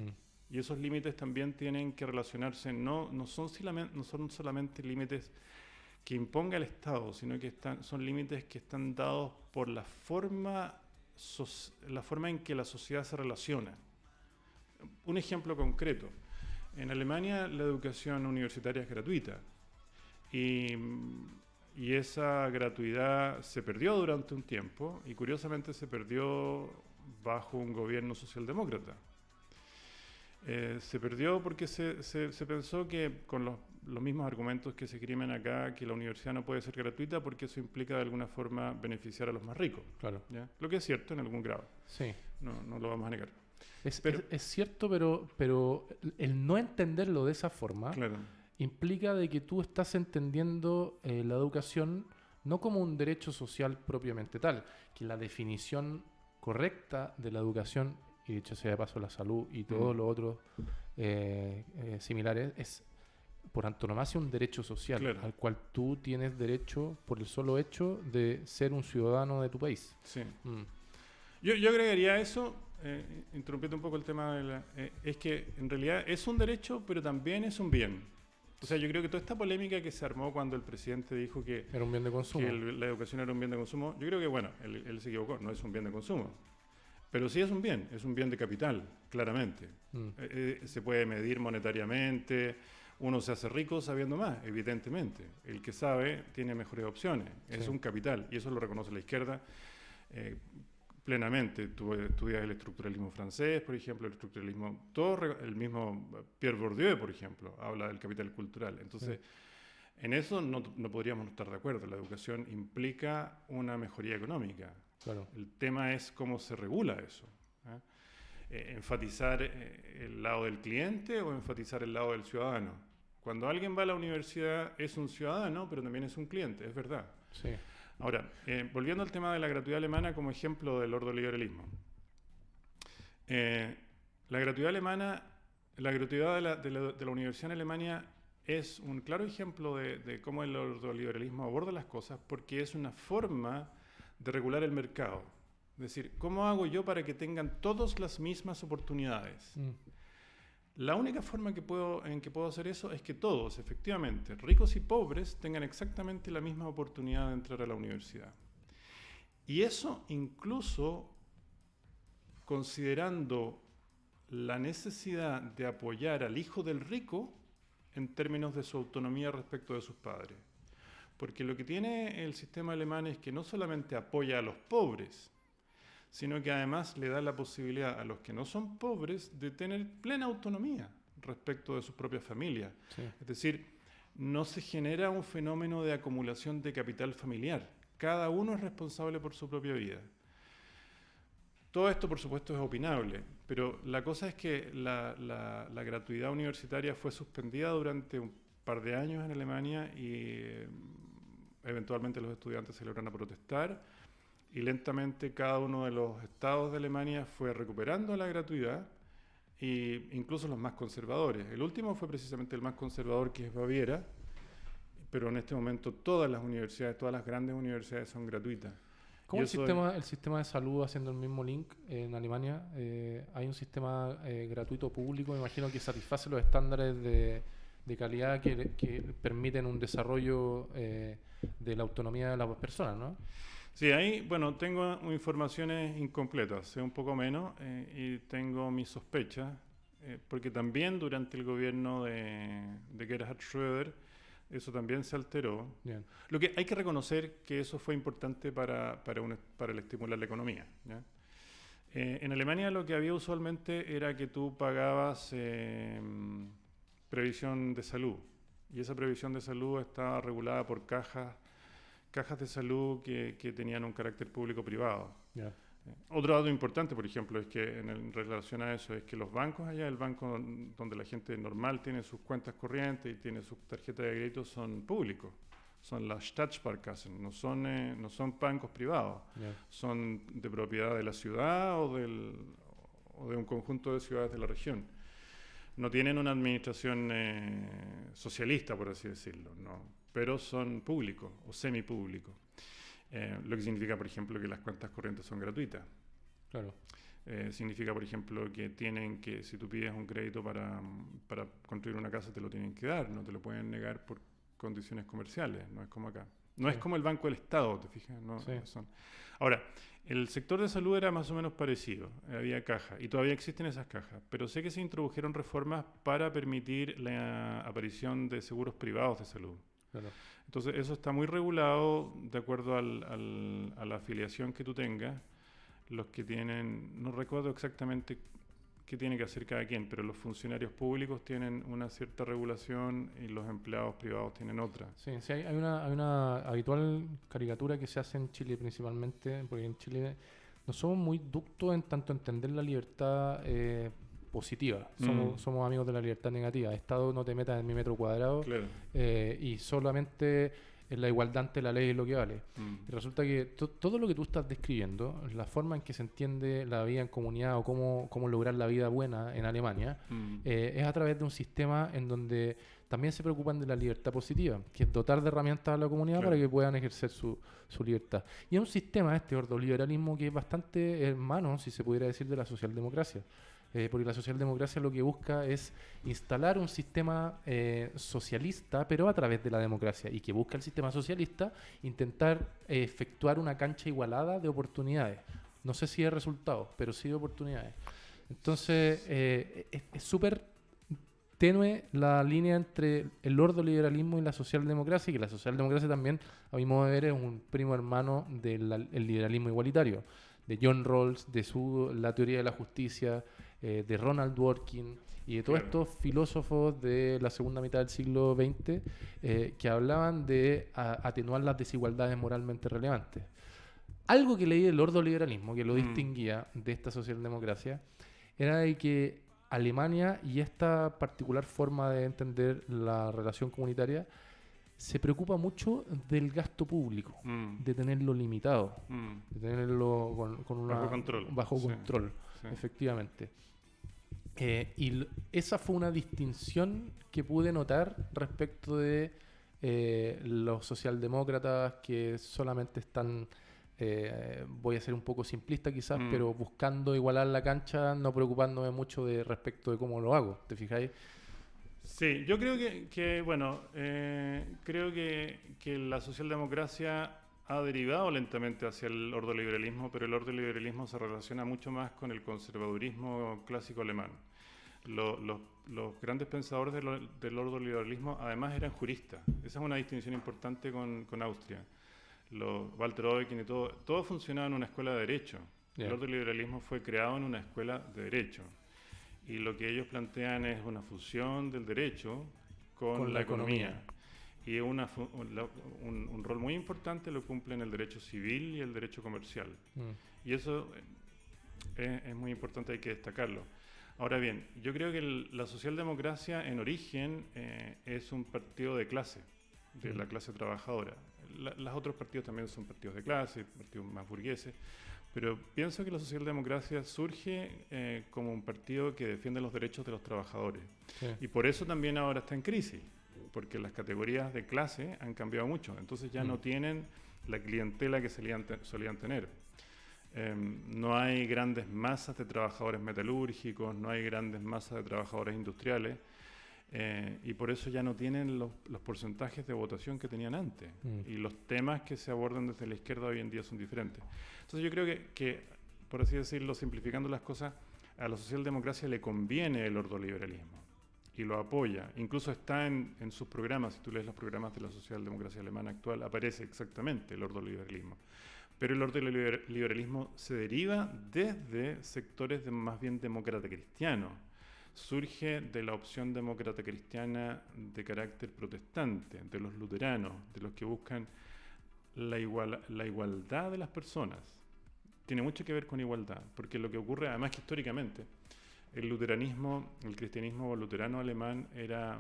Y esos límites también tienen que relacionarse, no son solamente límites que imponga el Estado, sino que son límites que están dados por la forma en que la sociedad se relaciona. Un ejemplo concreto. En Alemania la educación universitaria es gratuita y esa gratuidad se perdió durante un tiempo y curiosamente se perdió bajo un gobierno socialdemócrata. Se perdió porque se pensó que con los mismos argumentos que se esgrimen acá, que la universidad no puede ser gratuita porque eso implica de alguna forma beneficiar a los más ricos. Claro. ¿Ya? Lo que es cierto en algún grado. Sí. No lo vamos a negar. Es cierto, pero el no entenderlo de esa forma Claro. implica de que tú estás entendiendo la educación no como un derecho social propiamente tal, que la definición correcta de la educación, y de hecho sea de paso la salud y todos los otros similares, es por antonomasia un derecho social, Claro. al cual tú tienes derecho por el solo hecho de ser un ciudadano de tu país. Sí. Yo agregaría eso, interrumpiendo un poco el tema es que en realidad es un derecho, pero también es un bien. O sea, yo creo que toda esta polémica que se armó cuando el presidente dijo que Era un bien de consumo. la educación era un bien de consumo, yo creo que, bueno, él se equivocó, no es un bien de consumo. Pero sí es un bien de capital, claramente. Se puede medir monetariamente, uno se hace rico sabiendo más, evidentemente. El que sabe tiene mejores opciones, es un capital, y eso lo reconoce la izquierda plenamente. Tú estudias el estructuralismo francés, por ejemplo, el mismo Pierre Bourdieu, por ejemplo, habla del capital cultural. Entonces, en eso no podríamos estar de acuerdo. La educación implica una mejoría económica. Claro. El tema es cómo se regula eso. Enfatizar el lado del cliente o enfatizar el lado del ciudadano. Cuando alguien va a la universidad es un ciudadano, pero también es un cliente, es verdad. Sí. Ahora, volviendo al tema de la gratuidad alemana como ejemplo del ordoliberalismo. La gratuidad de la universidad en Alemania es un claro ejemplo de cómo el ordoliberalismo aborda las cosas, porque es una forma de regular el mercado. Es decir, ¿cómo hago yo para que tengan todos las mismas oportunidades? La única forma en que puedo hacer eso es que todos, efectivamente, ricos y pobres, tengan exactamente la misma oportunidad de entrar a la universidad. Y eso incluso considerando la necesidad de apoyar al hijo del rico en términos de su autonomía respecto de sus padres. Porque lo que tiene el sistema alemán es que no solamente apoya a los pobres, sino que además le da la posibilidad a los que no son pobres de tener plena autonomía respecto de sus propias familias. Sí. Es decir, no se genera un fenómeno de acumulación de capital familiar. Cada uno es responsable por su propia vida. Todo esto, por supuesto, es opinable, pero la cosa es que la gratuidad universitaria fue suspendida durante un par de años en Alemania y eventualmente los estudiantes salieron a protestar y lentamente cada uno de los estados de Alemania fue recuperando la gratuidad, e incluso los más conservadores. El último fue precisamente el más conservador, que es Baviera, pero en este momento todas las universidades, todas las grandes universidades son gratuitas. ¿Cómo el sistema de salud, haciendo el mismo link en Alemania? ¿Hay un sistema gratuito público? Me imagino que satisface los estándares de calidad que permiten un desarrollo de la autonomía de las personas, ¿no? Sí, ahí, bueno, tengo informaciones incompletas, sé un poco menos, y tengo mis sospechas, porque también durante el gobierno de Gerhard Schröder, eso también se alteró. Bien. Lo que hay que reconocer que eso fue importante para el estimular la economía, ¿ya? En Alemania lo que había usualmente era que tú pagabas previsión de salud, y esa previsión de salud estaba regulada por cajas de salud que tenían un carácter público-privado. Yeah. Otro dato importante, por ejemplo, es que en relación a eso, es que los bancos allá, el banco donde la gente normal tiene sus cuentas corrientes y tiene sus tarjetas de crédito, son públicos. Son las Stadtsparkassen, no son bancos privados. Yeah. Son de propiedad de la ciudad o de un conjunto de ciudades de la región. No tienen una administración socialista, por así decirlo, no, pero son públicos o semipúblicos. Lo que significa, por ejemplo, que las cuentas corrientes son gratuitas. Claro. Significa, por ejemplo, que si tú pides un crédito para construir una casa, te lo tienen que dar, no te lo pueden negar por condiciones comerciales, no es como acá. No es como el Banco del Estado, ¿te fijas? No, Sí. Ahora, el sector de salud era más o menos parecido, había cajas, y todavía existen esas cajas, pero sé que se introdujeron reformas para permitir la aparición de seguros privados de salud. Claro. Entonces, eso está muy regulado de acuerdo a la afiliación que tú tengas. Los que tienen, no recuerdo exactamente qué tiene que hacer cada quien, pero los funcionarios públicos tienen una cierta regulación y los empleados privados tienen otra. Sí, hay una habitual caricatura que se hace en Chile principalmente, porque en Chile no somos muy ductos en tanto entender la libertad positiva. Somos amigos de la libertad negativa. Estado, no te metas en mi metro cuadrado. Claro. Y solamente la igualdad ante la ley es lo que vale. Y resulta que todo lo que tú estás describiendo, la forma en que se entiende la vida en comunidad o cómo lograr la vida buena en Alemania, es a través de un sistema en donde también se preocupan de la libertad positiva, que es dotar de herramientas a la comunidad para que puedan ejercer su libertad. Y es un sistema, este ordoliberalismo, que es bastante hermano, si se pudiera decir, de la socialdemocracia. Porque la socialdemocracia lo que busca es instalar un sistema socialista, pero a través de la democracia, y que busca el sistema socialista intentar efectuar una cancha igualada de oportunidades. No sé si de resultados, pero sí de oportunidades. Entonces, es súper tenue la línea entre el ordoliberalismo y la socialdemocracia, y que la socialdemocracia también, a mi modo de ver, es un primo hermano del liberalismo igualitario, de John Rawls, de la teoría de la justicia, de Ronald Dworkin y de todos estos filósofos de la segunda mitad del siglo XX que hablaban de atenuar las desigualdades moralmente relevantes. Algo que leí del ordoliberalismo, que lo distinguía de esta socialdemocracia, era de que Alemania y esta particular forma de entender la relación comunitaria se preocupa mucho del gasto público, de tenerlo limitado, de tenerlo bajo control, Sí. efectivamente. Y esa fue una distinción que pude notar respecto de los socialdemócratas que solamente están voy a ser un poco simplista quizás, Mm. pero buscando igualar la cancha, no preocupándome mucho de respecto de cómo lo hago, ¿te fijáis? Sí, yo creo creo que la socialdemocracia ha derivado lentamente hacia el ordoliberalismo, pero el ordoliberalismo se relaciona mucho más con el conservadurismo clásico alemán. Los grandes pensadores del ordoliberalismo además eran juristas. Esa es una distinción importante con Austria. Walter Eucken y todo funcionaba en una escuela de derecho. Yeah. El ordoliberalismo fue creado en una escuela de derecho. Y lo que ellos plantean es una fusión del derecho con la economía. Y un rol muy importante lo cumplen el derecho civil y el derecho comercial. Y eso es muy importante, hay que destacarlo. Ahora bien, yo creo que la socialdemocracia en origen es un partido de clase, de la clase trabajadora. Los otros partidos también son partidos de clase, partidos más burgueses, pero pienso que la socialdemocracia surge como un partido que defiende los derechos de los trabajadores. Sí. Y por eso también ahora está en crisis, porque las categorías de clase han cambiado mucho, entonces ya no tienen la clientela que solían tener. No hay grandes masas de trabajadores metalúrgicos, no hay grandes masas de trabajadores industriales, y por eso ya no tienen los porcentajes de votación que tenían antes. Y los temas que se abordan desde la izquierda hoy en día son diferentes. Entonces yo creo que por así decirlo, simplificando las cosas, a la socialdemocracia le conviene el ordoliberalismo y lo apoya. Incluso está en sus programas, si tú lees los programas de la socialdemocracia alemana actual, aparece exactamente el ordoliberalismo. Pero el ordoliberalismo se deriva desde sectores más bien demócrata cristiano. Surge de la opción demócrata cristiana de carácter protestante, de los luteranos, de los que buscan la igualdad de las personas. Tiene mucho que ver con igualdad, porque lo que ocurre, además que históricamente, el luteranismo, el cristianismo luterano alemán era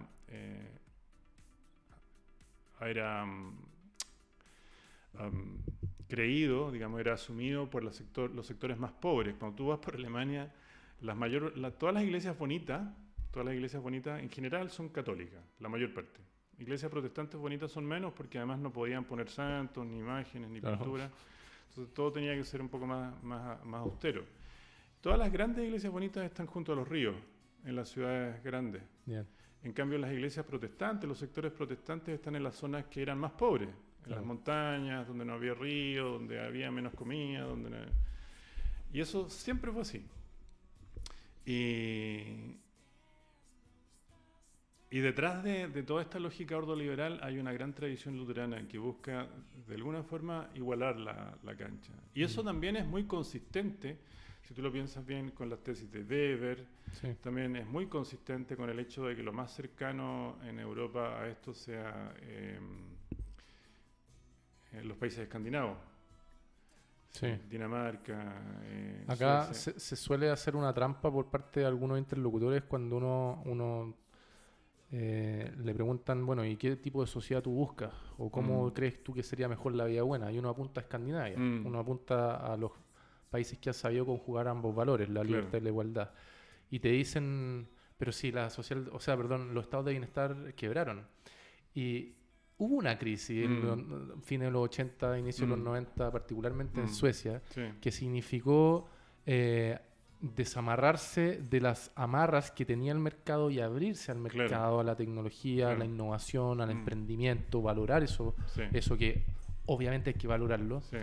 creído, digamos, era asumido por los sectores más pobres. Cuando tú vas por Alemania, todas las iglesias bonitas en general son católicas, la mayor parte. Iglesias protestantes bonitas son menos porque además no podían poner santos, ni imágenes, ni pinturas. Entonces todo tenía que ser un poco más austero. Todas las grandes iglesias bonitas están junto a los ríos, en las ciudades grandes. Bien. En cambio, las iglesias protestantes, los sectores protestantes están en las zonas que eran más pobres, en las montañas, donde no había río, donde había menos comida, y eso siempre fue así. Y detrás de toda esta lógica ordoliberal hay una gran tradición luterana que busca de alguna forma igualar la cancha. Y eso también es muy consistente, si tú lo piensas bien, con las tesis de Weber. Sí. También es muy consistente con el hecho de que lo más cercano en Europa a esto sea los países escandinavos. Sí. Dinamarca. Acá Suecia. se suele hacer una trampa por parte de algunos interlocutores cuando uno le preguntan, bueno, ¿y qué tipo de sociedad tú buscas? ¿O cómo crees tú que sería mejor la vida buena? Y uno apunta a Escandinavia, uno apunta a los países que han sabido conjugar ambos valores, la libertad y la igualdad. Y te dicen, pero si los estados de bienestar quebraron. Y hubo una crisis en los fines de los 80, inicio de los 90, particularmente en Suecia, que significó desamarrarse de las amarras que tenía el mercado y abrirse al mercado, a la tecnología, a la innovación, al emprendimiento, valorar eso que obviamente hay que valorarlo. Sí.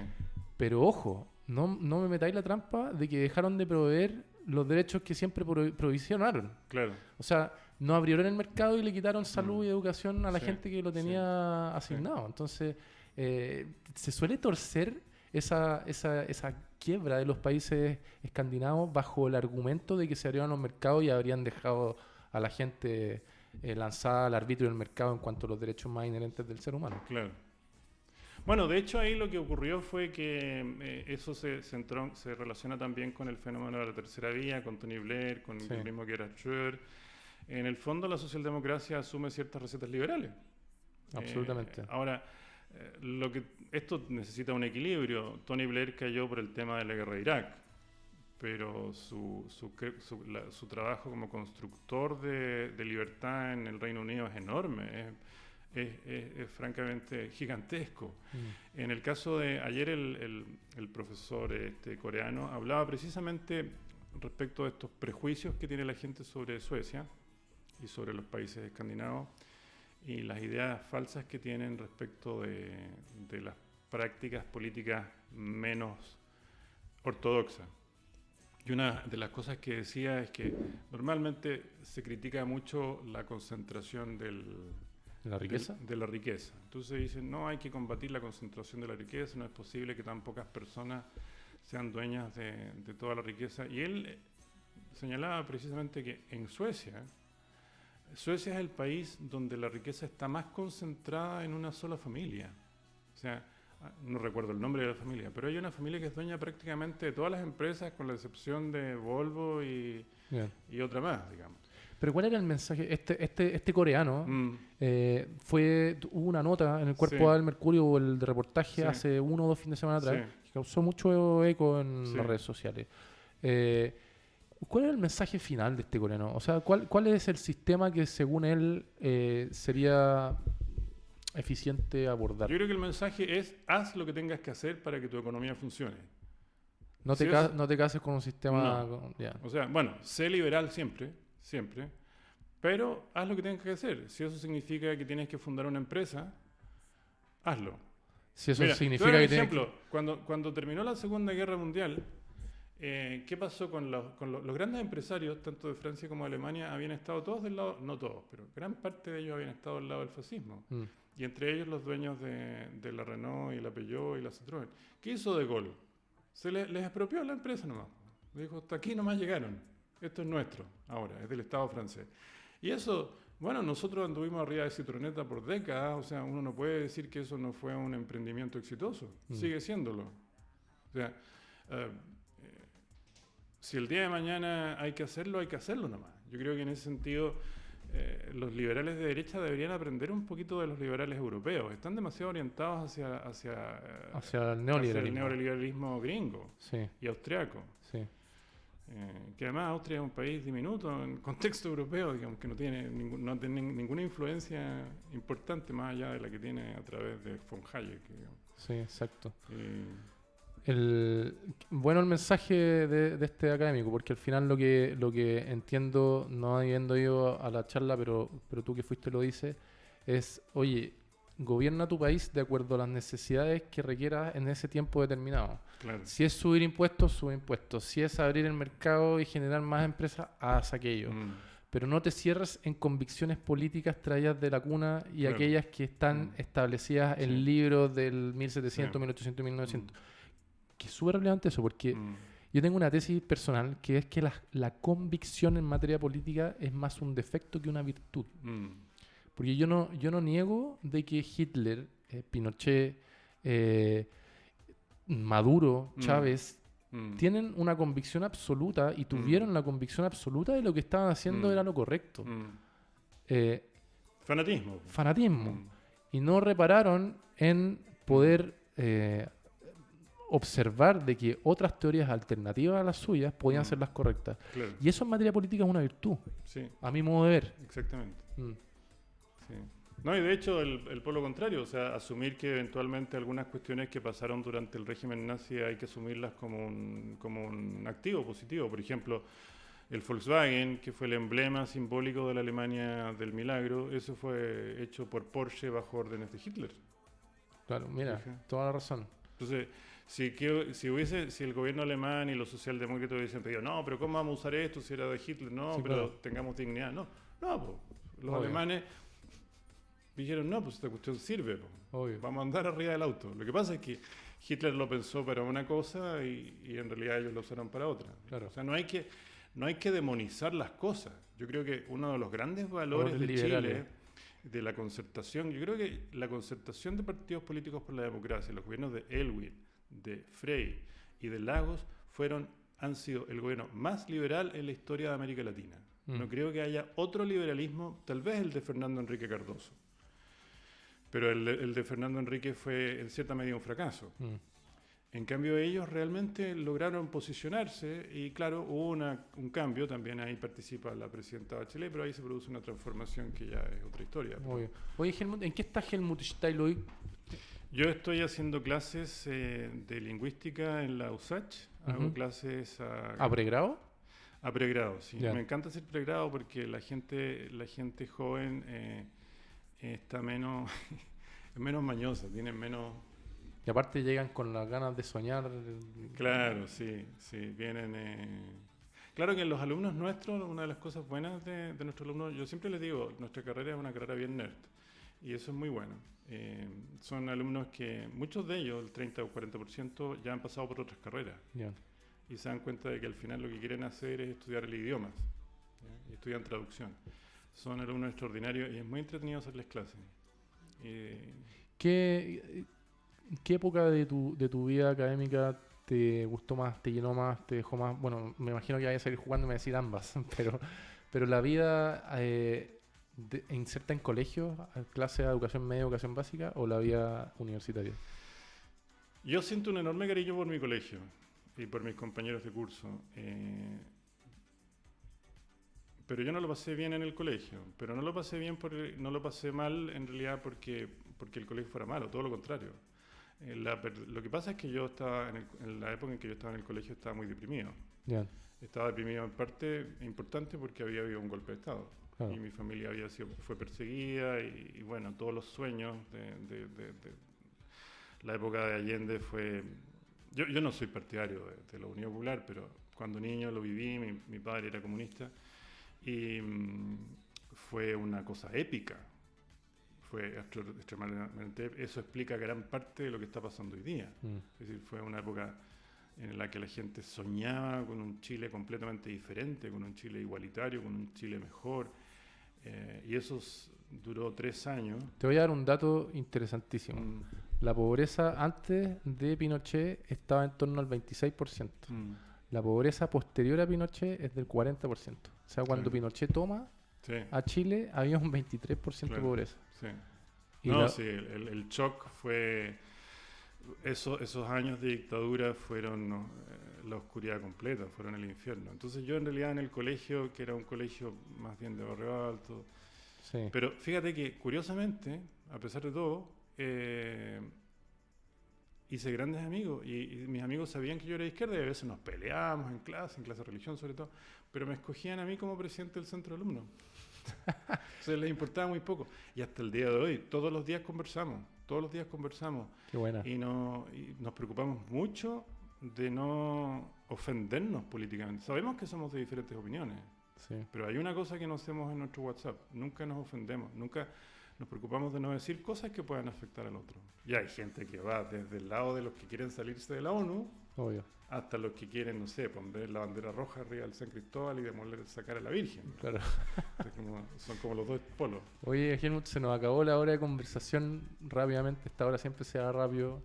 Pero ojo, no me metáis la trampa de que dejaron de proveer los derechos que siempre provisionaron. Claro. O sea, no abrieron el mercado y le quitaron salud y educación a la gente que lo tenía asignado. Entonces, se suele torcer esa quiebra de los países escandinavos bajo el argumento de que se abrieron los mercados y habrían dejado a la gente lanzada al arbitrio del mercado en cuanto a los derechos más inherentes del ser humano. Claro. Bueno, de hecho ahí lo que ocurrió fue que eso se relaciona también con el fenómeno de la tercera vía, con Tony Blair, con el mismo Gerhard Schröder. En el fondo la socialdemocracia asume ciertas recetas liberales. Absolutamente. Ahora, esto necesita un equilibrio. Tony Blair cayó por el tema de la guerra de Irak, pero su trabajo como constructor de libertad en el Reino Unido es enorme. es francamente gigantesco. En el caso de ayer, el profesor coreano hablaba precisamente respecto de estos prejuicios que tiene la gente sobre Suecia y sobre los países escandinavos y las ideas falsas que tienen respecto de las prácticas políticas menos ortodoxas. Y una de las cosas que decía es que normalmente se critica mucho la concentración ¿La riqueza? de la riqueza. Entonces dicen, no, hay que combatir la concentración de la riqueza, no es posible que tan pocas personas sean dueñas de toda la riqueza. Y él señalaba precisamente que en Suecia es el país donde la riqueza está más concentrada en una sola familia. O sea, no recuerdo el nombre de la familia, pero hay una familia que es dueña prácticamente de todas las empresas, con la excepción de Volvo y otra más, digamos. Pero ¿cuál era el mensaje? Este coreano hubo una nota en el Cuerpo A del Mercurio o el de reportaje hace 1 o 2 fines de semana atrás que causó mucho eco en las redes sociales. ¿Cuál era el mensaje final de este coreano? O sea, ¿cuál es el sistema que según él sería eficiente abordar? Yo creo que el mensaje es: haz lo que tengas que hacer para que tu economía funcione. No te cases con un sistema... No. O sea, bueno, sé liberal siempre, pero haz lo que tengas que hacer. Si eso significa que tienes que fundar una empresa, hazlo. Si eso Mira, significa por que ejemplo, cuando terminó la Segunda Guerra Mundial, ¿qué pasó con los grandes empresarios, tanto de Francia como de Alemania? Habían estado todos del lado, no todos, pero gran parte de ellos habían estado del lado del fascismo. Y entre ellos los dueños de la Renault y la Peugeot y la Citroën. ¿Qué hizo De Gaulle? Les expropió la empresa nomás. Dijo, hasta aquí nomás llegaron. Esto es nuestro ahora, es del Estado francés. Y eso, bueno, nosotros anduvimos arriba de Citroën por décadas, o sea, uno no puede decir que eso no fue un emprendimiento exitoso. Sigue siéndolo. O sea, si el día de mañana hay que hacerlo nomás. Yo creo que en ese sentido los liberales de derecha deberían aprender un poquito de los liberales europeos. Están demasiado orientados hacia el neoliberalismo. el neoliberalismo gringo y austriaco. Sí. Que además Austria es un país diminuto en contexto europeo, digamos, que no tiene ninguna influencia importante más allá de la que tiene a través de von Hayek, digamos. Sí, exacto. El mensaje de este académico, porque al final lo que entiendo, no habiendo ido a la charla, pero tú que fuiste lo dices, es, oye, gobierna tu país de acuerdo a las necesidades que requieras en ese tiempo determinado. Claro. Si es subir impuestos, sube impuestos. Si es abrir el mercado y generar más empresas, haz aquello. Pero no te cierres en convicciones políticas traídas de la cuna y aquellas que están establecidas en libros del 1700, 1800, 1900. Que es súper relevante eso, porque yo tengo una tesis personal que es que la convicción en materia política es más un defecto que una virtud. Porque yo no niego de que Hitler, Pinochet, Maduro, Chávez, tienen una convicción absoluta y tuvieron la convicción absoluta de lo que estaban haciendo era lo correcto. Fanatismo. Y no repararon en poder observar de que otras teorías alternativas a las suyas podían ser las correctas. Claro. Y eso en materia política es una virtud, a mi modo de ver. Exactamente. Sí. No, y de hecho el polo contrario, o sea, asumir que eventualmente algunas cuestiones que pasaron durante el régimen nazi hay que asumirlas como un activo positivo. Por ejemplo, el Volkswagen, que fue el emblema simbólico de la Alemania del milagro, eso fue hecho por Porsche bajo órdenes de Hitler. Claro, mira, toda la razón. Entonces, si el gobierno alemán y los socialdemócratas hubiesen pedido, no, pero ¿cómo vamos a usar esto si era de Hitler? No, pero claro, tengamos dignidad. No, pues los alemanes dijeron, no, pues esta cuestión sirve, vamos a andar arriba del auto. Lo que pasa es que Hitler lo pensó para una cosa y en realidad ellos lo usaron para otra. Claro. O sea, no hay que demonizar las cosas. Yo creo que uno de los grandes valores de Chile, de la concertación, yo creo que la concertación de partidos políticos por la democracia, los gobiernos de Elwin, de Frey y de Lagos han sido el gobierno más liberal en la historia de América Latina. No creo que haya otro liberalismo, tal vez el de Fernando Enrique Cardoso. Pero el de Fernando Enrique fue en cierta medida un fracaso. En cambio, ellos realmente lograron posicionarse y claro, hubo un cambio, también ahí participa la presidenta Bachelet, pero ahí se produce una transformación que ya es otra historia. Muy bien. Oye, Helmut, ¿en qué está Helmut Steinloy? Yo estoy haciendo clases de lingüística en la USACH, hago clases ¿A pregrado? a pregrado, sí. Ya. Me encanta hacer pregrado porque la gente joven está menos, es menos mañosa, tienen menos... Y aparte llegan con las ganas de soñar. Claro, sí, vienen... Claro que los alumnos nuestros, una de las cosas buenas de nuestros alumnos, yo siempre les digo, nuestra carrera es una carrera bien nerd, y eso es muy bueno. Son alumnos que, muchos de ellos, el 30 o 40%, ya han pasado por otras carreras, Ya. y se dan cuenta de que al final lo que quieren hacer es estudiar el idioma, ¿ya? Y estudian traducción. Son alumnos extraordinarios y es muy entretenido hacerles clases. ¿Qué época de tu vida académica te gustó más, te llenó más, te dejó más? Bueno, me imagino que vayas a seguir jugando y me decir ambas, pero la vida inserta en colegio, clase de educación media, educación básica, o la vida universitaria. Yo siento un enorme cariño por mi colegio y por mis compañeros de curso. Pero yo no lo pasé bien en el colegio, pero no lo pasé bien, no lo pasé mal en realidad porque el colegio fuera malo, todo lo contrario. Lo que pasa es que yo estaba, en la época en que yo estaba en el colegio, estaba muy deprimido. Ya. Estaba deprimido en parte importante porque había habido un golpe de Estado. Claro. Y mi familia fue perseguida y bueno, todos los sueños de la época de Allende fue... Yo no soy partidario de la Unidad Popular, pero cuando niño lo viví, mi padre era comunista y fue una cosa épica. Fue extremadamente... Eso explica gran parte de lo que está pasando hoy día. Es decir, fue una época en la que la gente soñaba con un Chile completamente diferente, con un Chile igualitario, con un Chile mejor. Y eso duró 3 años. Te voy a dar un dato interesantísimo. La pobreza antes de Pinochet estaba en torno al 26%. La pobreza posterior a Pinochet es del 40%. O sea, cuando Pinochet toma a Chile, había un 23% de pobreza. Sí. Y el shock fue... Esos años de dictadura fueron la oscuridad completa, fueron el infierno. Entonces yo en realidad en el colegio, que era un colegio más bien de barrio alto, sí. Pero fíjate que curiosamente, a pesar de todo, hice grandes amigos y mis amigos sabían que yo era de izquierda y a veces nos peleábamos en clase de religión sobre todo, pero me escogían a mí como presidente del centro de alumnos. Entonces les importaba muy poco. Y hasta el día de hoy, todos los días conversamos. Qué buena. Y nos preocupamos mucho de no ofendernos políticamente. Sabemos que somos de diferentes opiniones, sí. Pero hay una cosa que no hacemos en nuestro WhatsApp. Nunca nos ofendemos, nunca nos preocupamos de no decir cosas que puedan afectar al otro. Y hay gente que va desde el lado de los que quieren salirse de la ONU, obvio, hasta los que quieren, no sé, poner la bandera roja arriba del San Cristóbal y sacar a la Virgen. Claro. Son como los dos polos. Oye, Helmut, se nos acabó la hora de conversación rápidamente. Esta hora siempre se va rápido.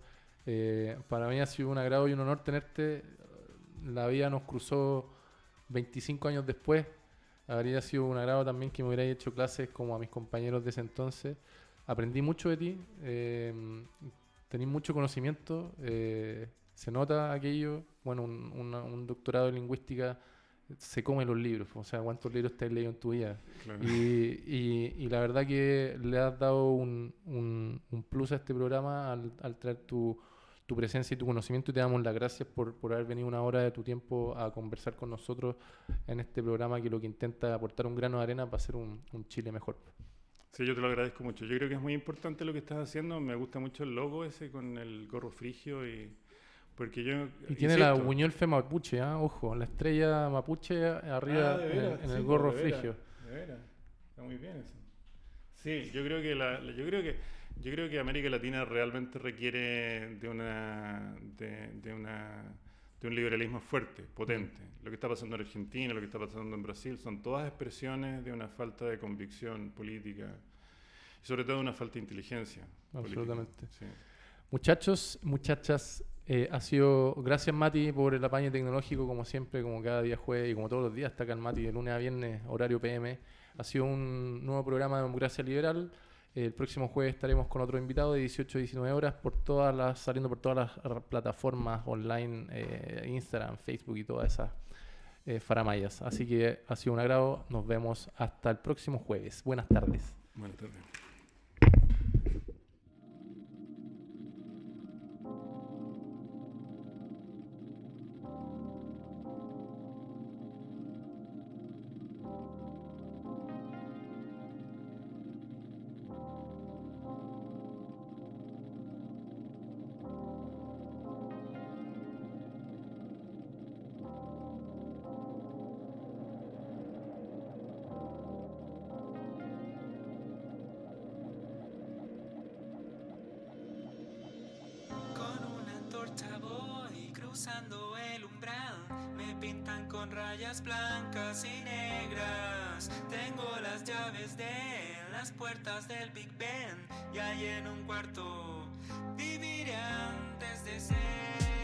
Para mí ha sido un agrado y un honor tenerte. La vida nos cruzó 25 años después. Habría sido un agrado también que me hubierais hecho clases como a mis compañeros de ese entonces. Aprendí mucho de ti. Tenés mucho conocimiento. Se nota aquello. Bueno, un doctorado en lingüística se come los libros. O sea, ¿cuántos libros te has leído en tu vida? Claro. Y la verdad que le has dado un plus a este programa al traer tu presencia y tu conocimiento, y te damos las gracias por haber venido una hora de tu tiempo a conversar con nosotros en este programa que lo que intenta es aportar un grano de arena para hacer un Chile mejor. Sí, yo te lo agradezco mucho. Yo creo que es muy importante lo que estás haciendo. Me gusta mucho el logo ese con el gorro frigio porque yo... Y tiene la Buñuelfe mapuche, ojo, la estrella mapuche arriba en el gorro frigio. De veras, está muy bien eso. Sí, yo creo que América Latina realmente requiere de un liberalismo fuerte, potente. Lo que está pasando en Argentina, lo que está pasando en Brasil, son todas expresiones de una falta de convicción política y sobre todo una falta de inteligencia. Absolutamente. Política. Sí. Muchachos, muchachas, gracias Mati por el apaño tecnológico, como siempre, como cada día jueves y como todos los días está acá el Mati de lunes a viernes, horario PM. Ha sido un nuevo programa de Democracia Liberal. El próximo jueves estaremos con otro invitado de 18 a 19 horas saliendo por todas las plataformas online, Instagram, Facebook y todas esas faramayas. Así que ha sido un agrado. Nos vemos hasta el próximo jueves. Buenas tardes. Buenas tardes. Con una antorcha voy cruzando el umbral. Me pintan con rayas blancas y negras. Tengo las llaves de las puertas del Big Ben. Y ahí en un cuarto viviré antes de ser